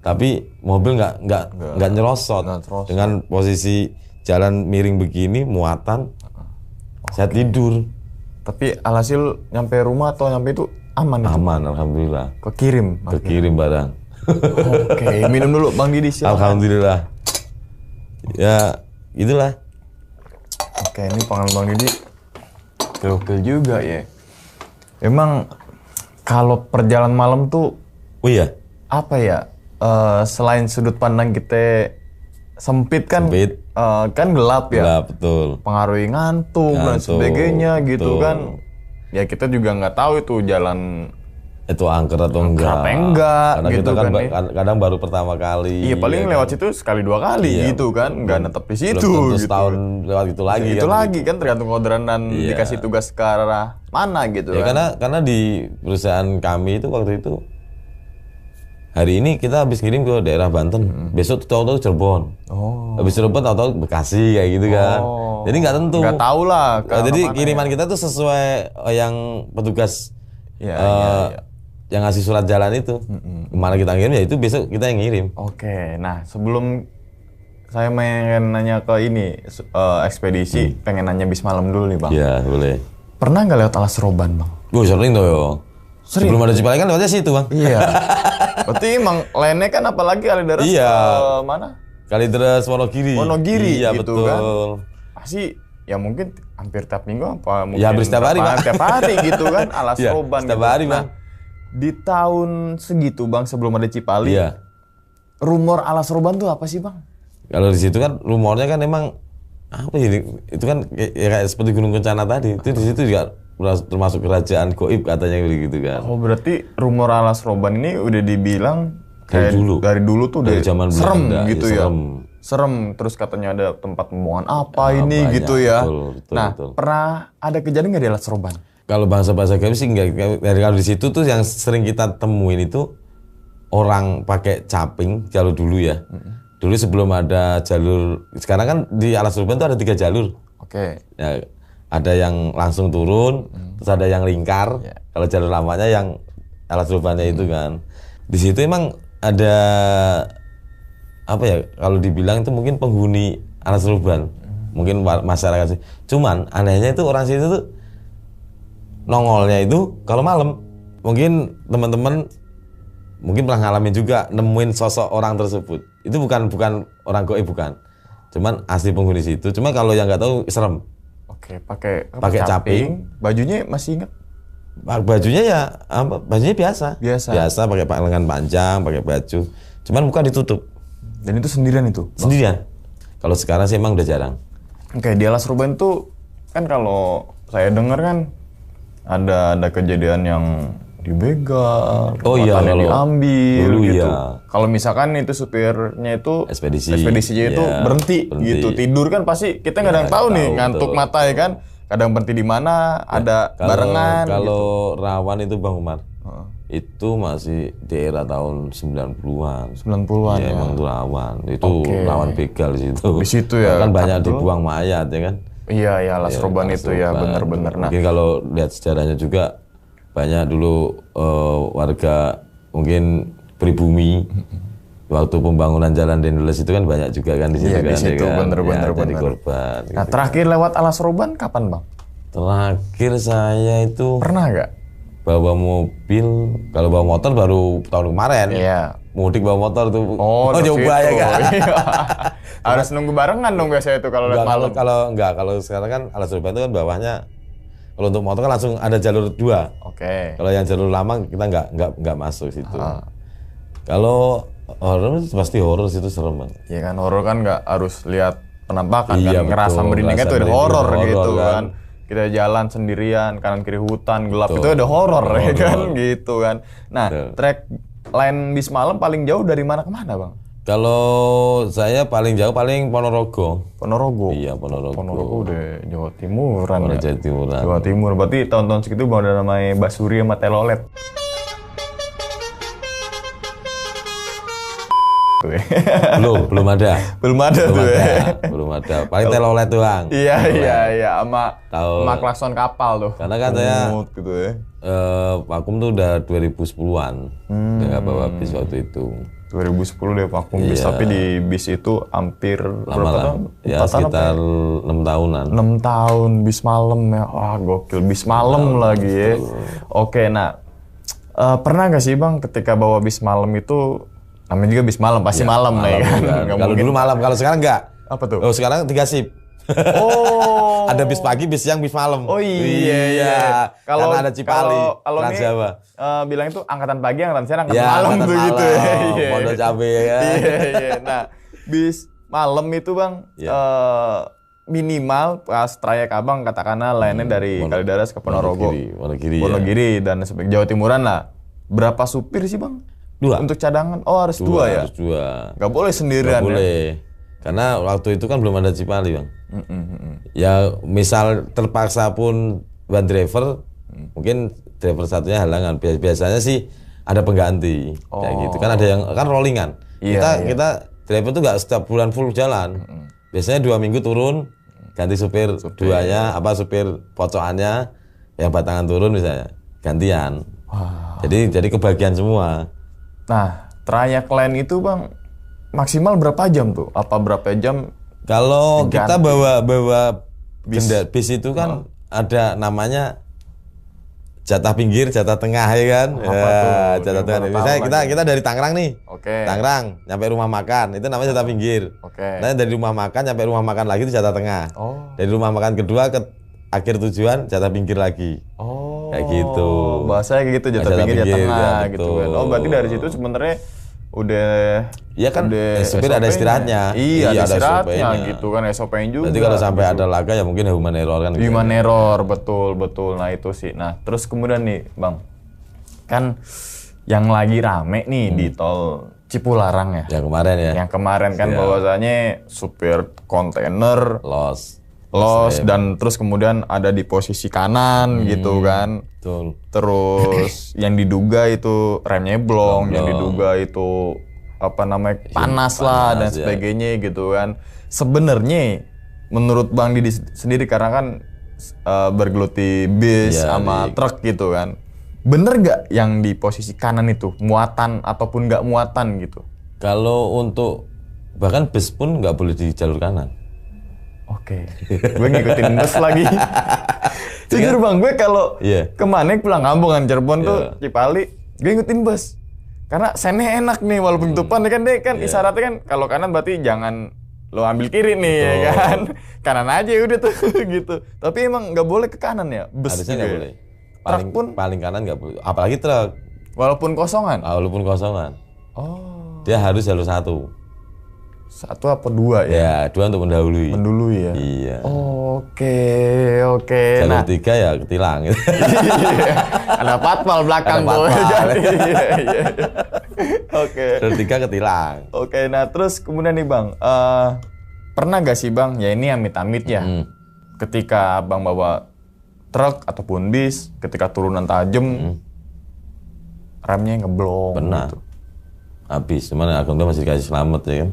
Tapi mobil nggak nyerosot. Dengan posisi jalan miring begini, muatan, saya tidur. Tapi alhasil nyampe rumah atau nyampe itu aman? Aman, alhamdulillah. Kekirim barang. Oke, minum dulu Bang Didi. Alhamdulillah. Ya, itulah. Oke, ini pengalaman Bang Didi gokil juga ya. Emang kalau perjalanan malam tuh, apa ya? Selain sudut pandang kita sempit kan gelap ya. Gelap, betul. Pengaruhi ngantuk dan sebagainya gitu kan. Ya kita juga nggak tahu itu jalan itu angker atau enggak. Karena gitu kita kan kadang baru pertama kali. Iya paling lewat situ sekali 2 kali gitu kan, nggak netep di situ. Belum tentu gitu. setahun lewat itu lagi. Itu lagi kan tergantung orderan dan dikasih tugas ke arah mana gitu ya, kan. Karena di perusahaan kami itu waktu itu hari ini kita habis kirim ke daerah Banten, besok tahu-tahu Cirebon. Habis Cirebon tahu-tahu Bekasi kayak gitu kan. Jadi nggak tentu. Nggak tahu lah. Jadi kiriman kita tuh sesuai yang petugas yang ngasih surat jalan itu. Kemana kita ngirim ya itu besok kita yang ngirim. Oke, nah sebelum saya pengen nanya ke ini ekspedisi, pengen nanya bis malam dulu nih Bang. Iya boleh. Pernah nggak lewat Alas Roban Bang? Sering tuh yo. Sebelum ada Cipali kan lewatnya situ Bang. Iya. Berarti emang lainnya kan apalagi Kalideres mana? Kalideres Wonogiri. Iya gitu betul. Kan? Pasti ya mungkin hampir tiap minggu apa mungkin ya hampir setiap hari Bang. Tiap hari gitu kan Alas Roban setiap gitu. hari Bang. Di tahun segitu Bang sebelum ada Cipali. Rumor Alas Roban tuh apa sih Bang? Kalau di situ kan rumornya kan emang apa ya itu kan kayak seperti Gunung Kencana tadi. Itu di situ juga termasuk kerajaan goib katanya gitu kan. Oh berarti rumor Alas Roban ini udah dibilang dari dulu tuh dari zaman serem Belanda, gitu ya. Serem terus katanya ada tempat pembuangan apa ini banyak, gitu ya. Betul. Pernah ada kejadian nggak di Alas Roban? Kalau bahasa gaib sih enggak. Kalau di situ tuh yang sering kita temuin itu orang pakai caping jalur dulu ya. Dulu sebelum ada jalur, sekarang kan di Alas Roban tuh ada 3 jalur. Oke. Ya, ada yang langsung turun, terus ada yang lingkar. Kalau jalur lamanya yang Alas Robannya itu kan. Di situ emang ada apa ya? Kalau dibilang itu mungkin penghuni Alas Roban, mungkin masyarakat sih. Cuman anehnya itu orang situ tuh nongolnya itu kalau malam. Mungkin teman-teman mungkin pernah ngalamin juga nemuin sosok orang tersebut. Itu bukan orang goib bukan. Cuman asli penghuni situ. Cuma kalau yang nggak tahu serem. Oke, pakai caping. Bajunya masih ingat? Bajunya ya bajunya biasa pakai lengan panjang, pakai baju. Cuman muka ditutup. Dan itu sendirian itu? Sendirian. Kalau sekarang sih emang udah jarang. Oke, di Alas Roban tuh kan kalau saya dengar kan ada kejadian yang dibegal, kalau diambil dulu gitu. Ya. Kalau misalkan itu supirnya itu ekspedisinya itu ya, berhenti gitu, tidur kan pasti kita nggak ada yang tahu nih, ngantuk mata ya kan. Kadang berhenti di mana, ada barengan. Kalau gitu. Rawan itu Bang Umar, itu masih di era tahun 90-an. 90-an ya. Emang itu rawan, itu rawan begal di situ. Di situ ya. Kan banyak dibuang mayat ya kan. Iya, Alas Roban itu ya benar-benar. Mungkin kalau lihat sejarahnya juga banyak dulu warga mungkin pribumi waktu pembangunan jalan Dendeles itu kan banyak juga kan di situ kan. Di situ bener-bener jadi korban. Nah, terakhir lewat Alas Roban kapan, Bang? Terakhir saya itu pernah nggak bawa mobil, kalau bawa motor baru tahun kemarin. Iya. Mudik bawa motor tuh. Coba ya kan. Harus nunggu barengan dong biasanya itu kalau lewat malam. Kalau sekarang kan Alas Roban itu kan bawahnya, kalau untuk motor kan langsung ada jalur 2. Oke. Kalau yang jalur lama kita nggak masuk situ. Kalau horor pasti horor situ serem banget. Iya kan, horor kan nggak harus lihat penampakan iya, kan, ngerasa merindingnya itu ada horor gitu kan. Kita jalan sendirian, kanan kiri hutan gelap, itu ada horor ya kan gitu kan. Nah, trek line bis malam paling jauh dari mana ke mana, Bang? Kalau saya paling jauh paling Ponorogo. Ponorogo. Iya, Ponorogo. Ponorogo udah Jawa Timuran. Jawa Timuran. Jawa Timur. Berarti tahun-tahun segitu Bang ada namanya Basuri sama Telolet. belum ada. Belum ada tuh ya. Belum ada. Paling Telolet doang. Iya, sama klakson kapal tuh. Karena kan saya gitu ya. vakum tuh udah 2010-an. Udah nggak bawa bis waktu itu. 2010 deh vakum bis, tapi di bis itu hampir berapa tahun? Ya sekitar 6 tahunan. 6 tahun bis malam ya. Wah, gokil, bis malam lagi ya. Oke, nah pernah gak sih Bang ketika bawa bis malam itu, namanya juga bis malam, pasti malam nih kan? Kalau dulu malam, kalau sekarang enggak. Apa tuh? Oh, sekarang 3 shift. Oh. Ada bis pagi, bis siang, bis malam. Oh iya. Kalau ada Cipali, Trans Jawa. Bilang itu angkatan pagi, angkatan siang, angkatan malam tuh gitu ya. Pondok Cabe ya. Iya. Nah, bis malam itu Bang, minimal pas trayek Abang katakanlah lainnya dari Kalideres ke Ponorogo. Wonogiri dan Jawa Timuran lah. Berapa supir sih Bang? 2. Untuk cadangan? Oh harus 2 ya? Harus 2. Gak boleh sendirian. Gak boleh. Karena waktu itu kan belum ada Cipali Bang. Ya misal terpaksa pun one driver, mungkin driver satunya halangan. Biasanya sih ada pengganti. Kayak gitu. Kan ada yang kan rollingan. Kita driver tuh nggak setiap bulan full jalan. Biasanya 2 minggu turun, ganti supir duanya, supir pocokannya, yang batangan turun misalnya, gantian. Jadi kebagian semua. Nah, trayek lain itu Bang maksimal berapa jam tuh? Apa berapa jam? Kalau kita bawa bis itu kan ada namanya jatah pinggir, jatah tengah ya kan? Jatah tengah. Misalnya kita dari Tangerang nih. Tangerang nyampe rumah makan, itu namanya jatah pinggir. Nah, dari rumah makan nyampe rumah makan lagi itu jatah tengah. Dari rumah makan kedua ke akhir tujuan jatah pinggir lagi. Kayak gitu. Bahasanya kayak gitu, jatah pinggir, jatah tengah gitu kan. Oh, berarti dari situ sebenarnya udah supir ada istirahatnya. Iya, ada istirahatnya gitu kan, SOP-nya juga. Jadi kalau sampai ada laga ya mungkin human error kan. Human error, betul. Nah itu sih. Nah terus kemudian nih Bang, kan yang lagi rame nih di tol Cipularang ya. Yang kemarin ya. Yang kemarin kan bahwasanya supir kontainer los dan terus kemudian ada di posisi kanan gitu kan. Betul. Terus yang diduga itu remnya blong, yang diduga itu panas lah dan sebagainya gitu kan. Sebenarnya menurut Bang Didi sendiri karena kan bergeluti bis sama truk gitu kan. Bener gak yang di posisi kanan itu muatan ataupun gak muatan gitu? Kalau untuk bahkan bis pun nggak boleh di jalur kanan. Oke, gue ngikutin bus lagi. Jujur Bang, gue kalau kemana pulang kampung kan Cirebon tuh Cipali, gue ngikutin bus. Karena sennya enak nih, walaupun depan kan dia kan isyaratnya kan kalau kanan berarti jangan lo ambil kiri nih ya kan. Kanan aja udah tuh gitu. Tapi emang nggak boleh ke kanan ya bus. Harusnya nggak boleh. Paling kanan nggak boleh. Apalagi truk. Walaupun kosongan. Walaupun kosongan. Dia harus jalur 1. 1 apa 2 ya? Ya, 2 untuk mendahului. Mendahului ya? Iya. Oke. Jalur 3 ya ketilang. Ada patwal belakang tuh. Oke. Jalur 3 ketilang. Oke, nah terus kemudian nih Bang, pernah gak sih Bang, ya ini amit-amit ya, ketika Bang bawa truk ataupun bis, ketika turunan tajam, remnya ngeblong. Pernah. Gitu. Habis, cuman alhamdulillah masih dikasih selamat ya kan.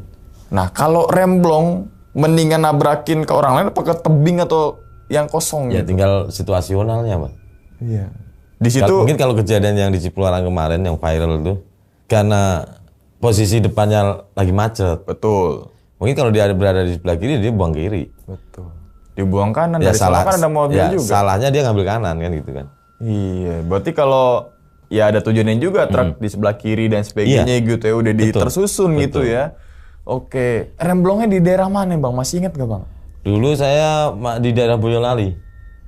Nah, kalau rem blong, mendingan nabrakin ke orang lain apa ke tebing atau yang kosong ya gitu? Tinggal situasionalnya, Pak. Iya. Di situ mungkin kalau kejadian yang di Cipularang kemarin yang viral itu karena posisi depannya lagi macet. Betul. Mungkin kalau dia berada di sebelah kiri dia buang kiri. Betul. Dibuang kanan ya, dari salah kan ada mobil juga. Salahnya dia ngambil kanan kan gitu kan. Iya, berarti kalau ya ada tujuannya juga truk di sebelah kiri dan sebagainya gitu ya udah tersusun gitu ya. Oke, rem blongnya di daerah mana Bang? Masih ingat gak Bang? Dulu saya di daerah Boyolali.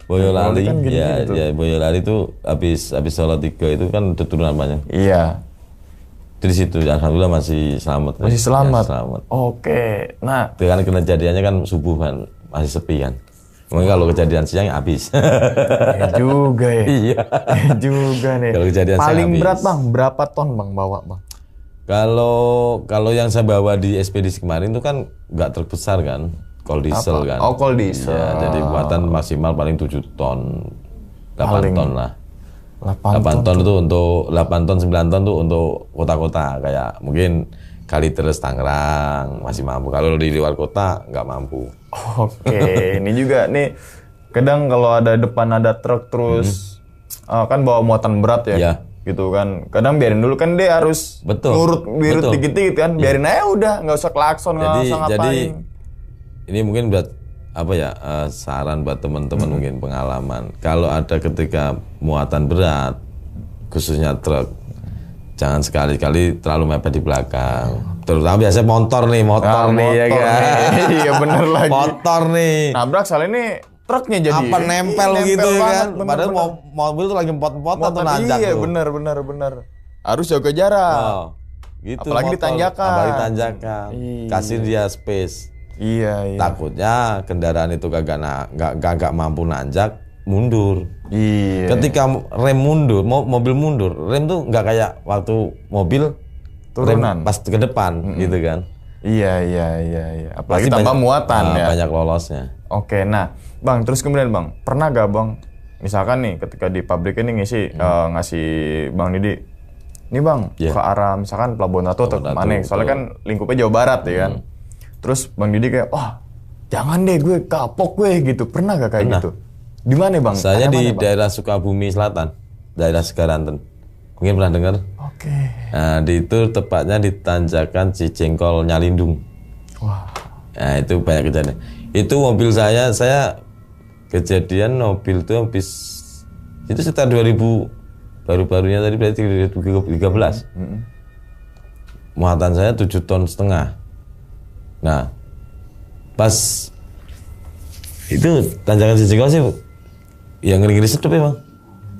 Boyolali kan ya Boyolali itu habis sholat 3 itu kan turunan banyak. Iya. Di situ alhamdulillah masih selamat. Masih selamat. Ya, selamat. Oke. Nah, dengan kejadiannya kan subuh kan masih sepi kan. Mungkin kalau kejadian siang ya habis. Ya juga ya. Iya. Ya juga nih. Kalau kejadian siang Paling habis. berat bang, berapa ton bang bawa bang? Kalau yang saya bawa di ekspedisi kemarin itu kan nggak terbesar kan, kol diesel kan. Oh, kol diesel. Iya, jadi muatan maksimal paling 7 ton, 8 ton lah. 8 ton itu untuk 8 ton 9 ton tuh untuk kota-kota kayak mungkin Kalideres Tangerang masih mampu. Kalau di luar kota nggak mampu. Oke, ini juga nih kadang kalau ada depan ada truk terus kan bawa muatan berat ya. Iya. Gitu kan. Kadang biarin dulu kan dia harus nurut dikit-dikit kan. Biarin aja udah, nggak usah klakson, nggak usah ngapain. Jadi ini mungkin buat apa ya saran buat teman-teman mungkin pengalaman. Kalau ada ketika muatan berat khususnya truk, jangan sekali-kali terlalu mepet di belakang. Terutama biasanya motor nih ya kan. Iya bener lagi. Motor nih. Nabrak soalnya ini truknya jadi apa nempel gitu banget, kan. Padahal mobil tuh lagi empot-empot atau nanjak. Iya tuh. bener. Harus jaga jarak. Oh, gitu. Apalagi motor, ditanjakan. Apalagi tanjakan. Iya. Kasih dia space. Iya. Takutnya kendaraan itu gak mampu nanjak, mundur. Iya. Ketika rem mundur, mobil mundur, rem tuh nggak kayak waktu mobil turunan rem pas ke depan gitu kan. Iya. Apalagi tanpa muatan ya. Banyak lolosnya. Oke, nah bang, terus kemudian bang, pernah gak bang, misalkan nih ketika di pabrik ini ngasih bang Didi, nih bang ke arah misalkan Pelabuhan Ratu atau kemana? Soalnya kan lingkupnya Jawa Barat ya kan. Terus bang Didi kayak, wah jangan deh gue kapok gue gitu. Pernah gak kayak gitu? Di mana bang? Saya di daerah Sukabumi Selatan, daerah Segaranten. Mungkin pernah dengar? Oke. Nah, itu tepatnya di tanjakan Cijengkol Nyalindung. Wah. Nah, itu banyak kejadian. Itu mobil saya kejadian mobil itu habis itu sekitar 2000 baru-barunya tadi berarti 2013. Muatan saya 7,5 ton. Nah, pas itu tanjakan Cijengkol sih ya ngeri-ngeri sedep ya bang.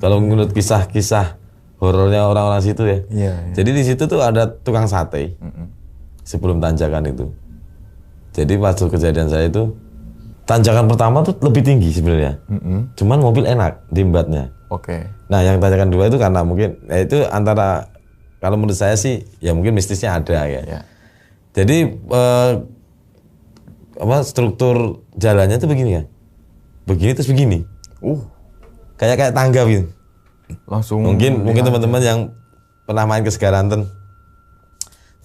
Kalau menurut kisah-kisah horornya orang-orang situ ya. Iya. Jadi di situ tuh ada tukang sate sebelum tanjakan itu. Jadi waktu kejadian saya itu tanjakan pertama tuh lebih tinggi sebenarnya. Cuman mobil enak diembatnya. Oke. Nah yang tanjakan dua itu karena mungkin itu antara kalau menurut saya sih ya mungkin mistisnya ada ya. Ya. Jadi struktur jalannya tuh begini ya. Begini terus begini. Kayak tangga gitu. Langsung Mungkin teman-teman yang pernah main ke Segaranten,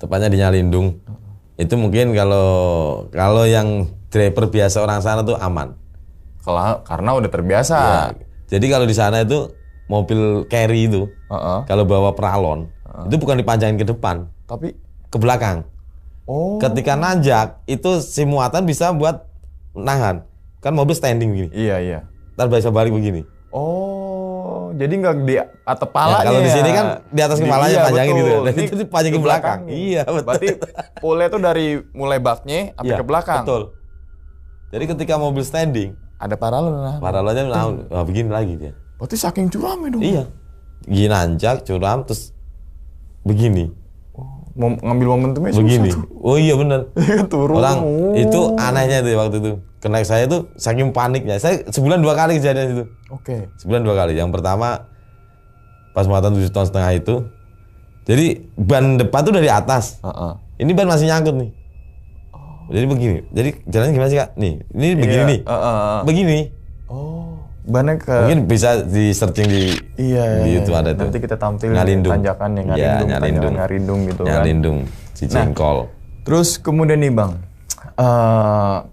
tepatnya di Nyalindung, itu mungkin kalau yang driver biasa orang sana tuh aman. Karena udah terbiasa. Ya. Jadi kalau di sana itu mobil carry itu, kalau bawa peralon, itu bukan dipanjangin ke depan, tapi ke belakang. Oh. Ketika nanjak, itu si muatan bisa buat nahan. Kan mobil standing begini. Iya. Ntar bisa balik begini. Oh, jadi nggak di atas kepalanya. Kalau di sini kan di atas kepalanya panjangin betul. gitu. Dan itu dipanjangin ke belakang. Iya, betul. Berarti poolnya tuh dari mulai baknya sampai ke belakang. Betul. Jadi ketika mobil standing, ada paralon. paralonnya begini lagi dia. Berarti saking curamnya dong. Iya. Gini nanjak, curam, terus begini. Mau ngambil momentumnya begini. susah tuh. Oh iya benar. Turun. Orang itu anehnya tuh waktu itu. Kena saya tuh saking paniknya. Saya sebulan 2 kali kejadian itu. Oke. Sebulan 2 kali. Yang pertama pas muatan 7,5 ton itu. Jadi ban depan tuh dari atas. Ini ban masih nyangkut nih. Jadi begini. Jadi jalannya gimana sih Kak? Nih, ini begini nih. Begini. Oh, bannya ke mungkin bisa di searching di YouTube ada tuh. Nanti kita tampil tanjakannya Nyalindung gitu kan. Nyalindung, Cijengkol. Terus kemudian nih Bang,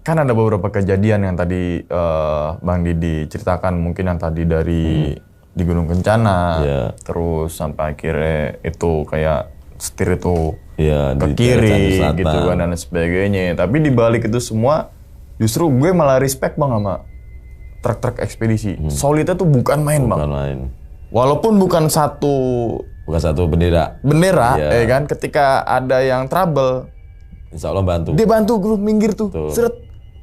kan ada beberapa kejadian yang tadi Bang Didi ceritakan, mungkin yang tadi dari di Gunung Kencana, terus sampai akhirnya itu kayak setir itu ke kiri gitu kan dan sebagainya. Tapi di balik itu semua, justru gue malah respect Bang sama truk-truk ekspedisi. Solidnya tuh bukan main Bang. Bukan main. Walaupun bukan satu bendera. Ya kan, ketika ada yang trouble, Insya Allah bantu. Dia bantu grup minggir tuh, seret.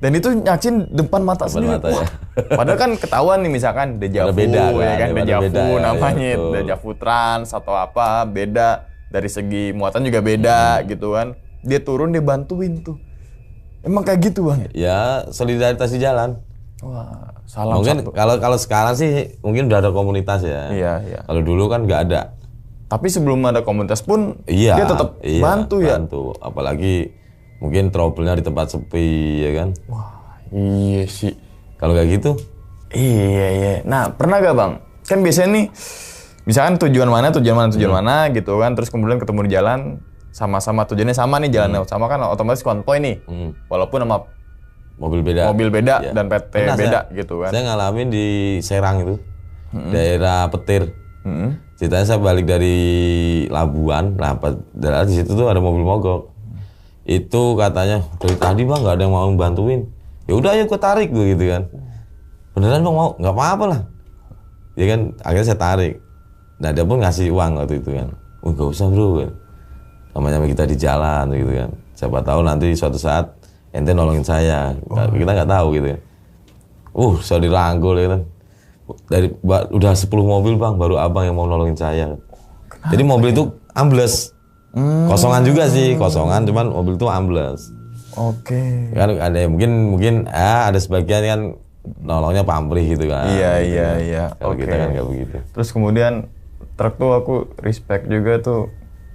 Dan itu nyaksin depan mata sendiri. Ya. Padahal kan ketahuan nih misalkan Dejavu, ya kan, Dejavu namanya, Dejavu Trans atau apa, beda. Dari segi muatan juga beda gitu kan. Dia turun, dia bantuin tuh. Emang kayak gitu Bang? Ya solidaritas di jalan. Wah, salam Mungkin satu. kalau sekarang sih mungkin udah ada komunitas ya. Iya, iya. Kalau dulu kan nggak ada. Tapi sebelum ada komunitas pun Iya, dia tetap bantu ya. Bantu. Apalagi mungkin trouble-nya di tempat sepi ya kan. Wah, iya sih. Kalau kayak gitu, Iya. Nah, pernah gak Bang? Kan biasanya nih, misalkan tujuan mana gitu kan, terus kemudian ketemu di jalan, sama-sama tujuannya sama nih jalannya, sama kan otomatis konvoy nih. Walaupun sama mobil beda. Ya. Dan PT beda gitu kan. Saya ngalamin di Serang itu, daerah Petir. Ceritanya saya balik dari Labuan, daerah di situ tuh ada mobil mogok. Itu katanya dari tadi Bang nggak ada yang mau bantuin. Ya udah ayo tarik gitu kan. Beneran Bang mau? Nggak apa-apa lah. Ya kan akhirnya saya tarik. Nah dia pun ngasih uang waktu itu kan. Nggak usah bro. Namanya kita di jalan gitu kan. Siapa tahu nanti suatu saat ente nolongin saya. Kita nggak tahu gitu kan. Saya dirangkul ya kan. Udah 10 mobil Bang, baru abang yang mau nolongin saya. Jadi mobil itu ambles. Kosongan juga sih, cuman mobil itu ambles. Oke. Kan ada mungkin ada sebagian kan nolongnya pamrih gitu kan. Iya. Kalau kita kan nggak begitu. Terus kemudian truk tuh aku respect juga tuh.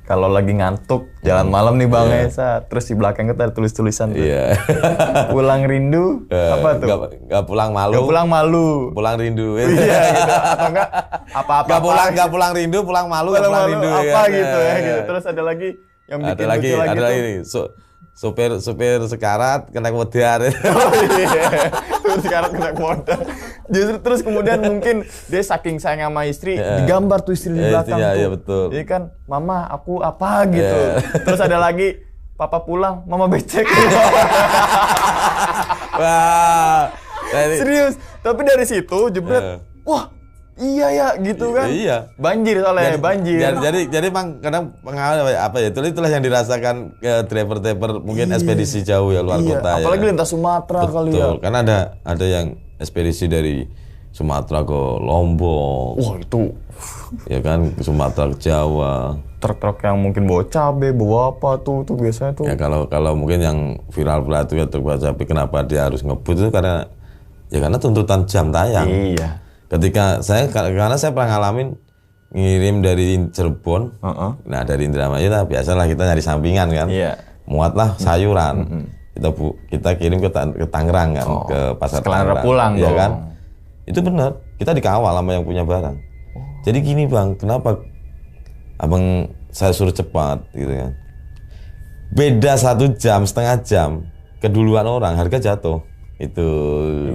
Kalau lagi ngantuk, jalan malam nih Bang Esa, terus di belakang kita ada tulis-tulisan tuh. Iya. Pulang rindu, apa tuh? Gak pulang malu. Gak pulang malu. Pulang rindu. Iya gitu. Atau enggak apa-apa. Gak pulang rindu, pulang malu, gak pulang rindu. Apa gitu ya gitu. Terus ada lagi yang bikin lucu lagi ada lagi nih. Supir sekarat kena modar. Oh iya. Supir sekarat kena modar. Justru terus kemudian mungkin dia saking sayang sama istri, digambar tuh istri di belakang tuh. Iya betul. Jadi kan, mama aku apa gitu. Terus ada lagi, papa pulang, mama becek. Wah. Serius. Tapi dari situ jebret, wah iya ya gitu kan. Iya. Banjir soalnya, banjir. Jadi Bang kadang pengalaman apa ya? Itulah yang dirasakan ke driver-driver mungkin ekspedisi jauh ya luar kota. Apalagi lintas Sumatera kali ya. Betul. Karena ada yang ekspedisi dari Sumatera ke Lombok. Wah itu. Ya kan ke Sumatera ke Jawa. Truk-truk yang mungkin bawa cabai, bawa apa tuh biasanya tuh. Ya kalau mungkin yang viral itu ya truk bawa cabai, kenapa dia harus ngebut itu karena tuntutan jam tayang. Iya. Karena saya pernah ngalamin ngirim dari Cirebon. Nah dari Indramayu biasalah kita nyari sampingan kan. Iya. Muatlah sayuran. Kita kirim ke Tangerang kan, ke pasar Tangerang. Pulang ya dong. Kan? Itu benar. Kita dikawal sama yang punya barang. Jadi gini Bang, kenapa abang saya suruh cepat gitu kan? Beda 1 jam, setengah jam, keduluan orang harga jatuh. Itu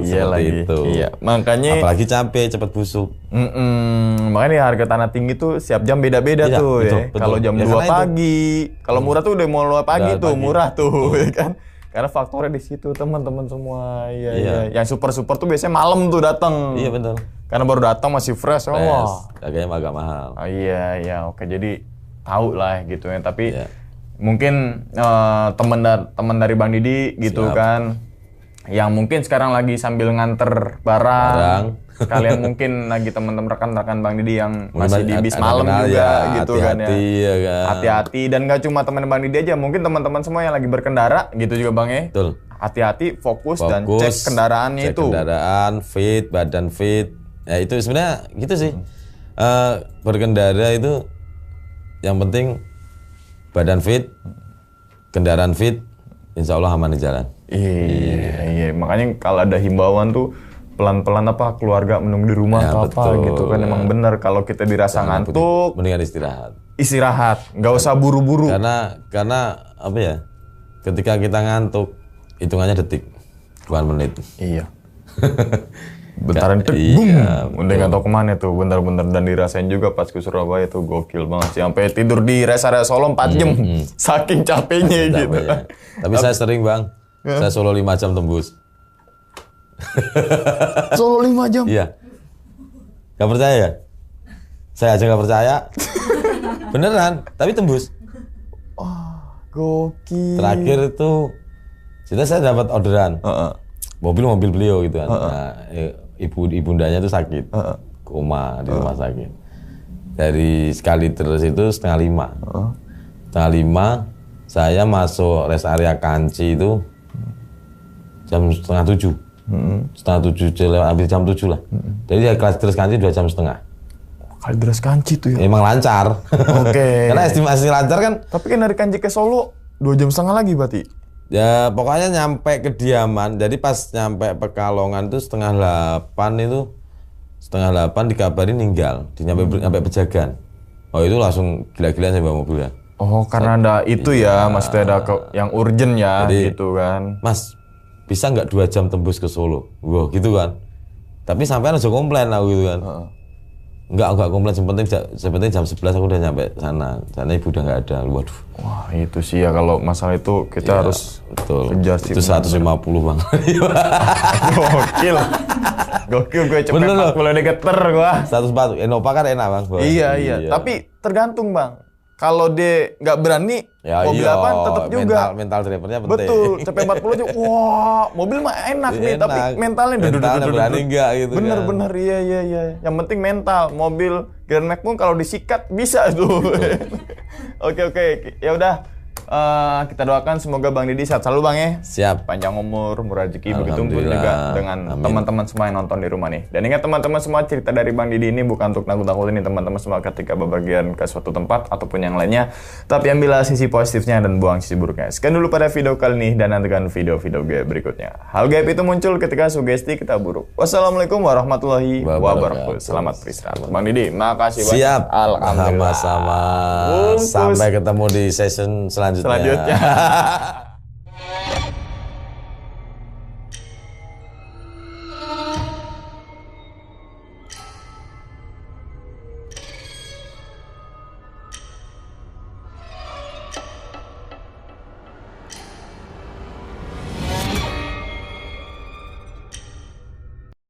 seperti itu. Iya. Makanya apalagi capek cepat busuk. Makanya harga tanah tinggi tuh siap jam beda-beda tuh ya. Kalau jam 2 pagi, kalau murah tuh udah mau 2 pagi tuh, murah tuh ya kan. Karena faktornya di situ teman-teman semua. Iya. Yang super tuh biasanya malam tuh datang. Iya betul. Karena baru datang masih fresh. Wah. Harganya agak mahal. Oh, iya. Oke, jadi tahu lah gitu ya. Tapi mungkin teman dari Bang Didi gitu kan. Yang mungkin sekarang lagi sambil nganter barang. Kalian mungkin lagi teman-teman rekan-rekan Bang Didi yang masih di bis malam juga gitu kan ya. Hati-hati dan gak cuma teman Bang Didi aja, mungkin teman-teman semua yang lagi berkendara gitu juga Bang ya. Betul. Hati-hati, fokus dan cek kendaraannya itu. Kendaraan fit, badan fit. Ya itu sebenarnya gitu sih. Berkendara itu yang penting badan fit, kendaraan fit, insya Allah aman di jalan. Iya. Makanya kalau ada himbauan tuh pelan-pelan keluarga menunggu di rumah atau apa gitu kan. Emang bener kalau kita dirasa ngantuk, mendingan istirahat. Nggak usah buru-buru. Karena apa ya? Ketika kita ngantuk, hitungannya detik, bukan menit. Iya. Bentaran itu, boom, udah nggak tahu kemana tuh, bener-bener. Dan dirasain juga pas ke Surabaya tuh gokil banget sih, sampai tidur di rest area Solo 4 jam, saking capeknya gitu. Tapi saya sering Bang, saya Solo 5 jam tembus. Solo 5 jam? Iya. Gak percaya ya? Saya aja gak percaya. Beneran, tapi tembus. Gokil. Terakhir itu, saya dapat orderan. Mobil beliau gitu kan. Nah, ibundanya itu sakit, koma di rumah sakit. Dari sekali terus itu 4:30. 4:30 saya masuk rest area Kanci itu jam 6:30. Setengah 7, hampir jam 7 lah. Jadi ya Kalideres Kanci 2,5 jam. Kalideres Kanci tuh ya? Emang lancar. Oke. Karena estimasi lancar kan. Tapi kan dari Kanci ke Solo 2,5 jam lagi berarti? Ya pokoknya nyampe kediaman. Jadi pas nyampe Pekalongan tuh setengah 8 dikabarin meninggal. Nyampe Pejagan. Oh itu langsung gila-gilaan saya bawa mobilnya. Oh karena ada itu ya, maksudnya ada yang urgent ya. Jadi, gitu kan. Mas bisa nggak 2 jam tembus ke Solo? Wah gitu kan. Tapi sampai aja komplain aku gitu kan. Enggak komplain, sepenting jam 11 aku udah nyampe sana. Sana ibu udah nggak ada. Waduh. Wah itu sih ya, kalau masalah itu kita harus kejar sih. Itu 150 Bang. Gokil. Gokil gue cepet kalau geter gua. 140. Innova kan enak Bang. Iya. Tapi tergantung Bang. Kalau dia nggak berani, ya, mobil apa tetap juga. Mental drivernya penting. Betul, CP40 aja, wah mobil mah enak nih, tapi mentalnya berani nggak gitu. Bener, iya. Yang penting mental, mobil Grand Max pun kalau disikat bisa tuh. Oke, ya udah. Kita doakan semoga Bang Didi sehat selalu Bang ya. Siap. Panjang umur, murah rezeki, begitu pun juga dengan teman-teman semua yang nonton di rumah nih. Dan ingat teman-teman semua, cerita dari Bang Didi ini bukan untuk nakut-nakutin teman-teman semua ketika bepergian ke suatu tempat ataupun yang lainnya. Tapi ambillah sisi positifnya dan buang sisi buruknya. Sekian dulu pada video kali ini dan nantikan video-video gaib berikutnya. Hal gaib itu muncul ketika sugesti kita buruk. Wassalamualaikum warahmatullahi wabarakatuh. Selamat beristirahat. Bang Didi, makasih banyak. Siap. Alhamdulillah. Sama-sama. Sampai ketemu di session selanjutnya.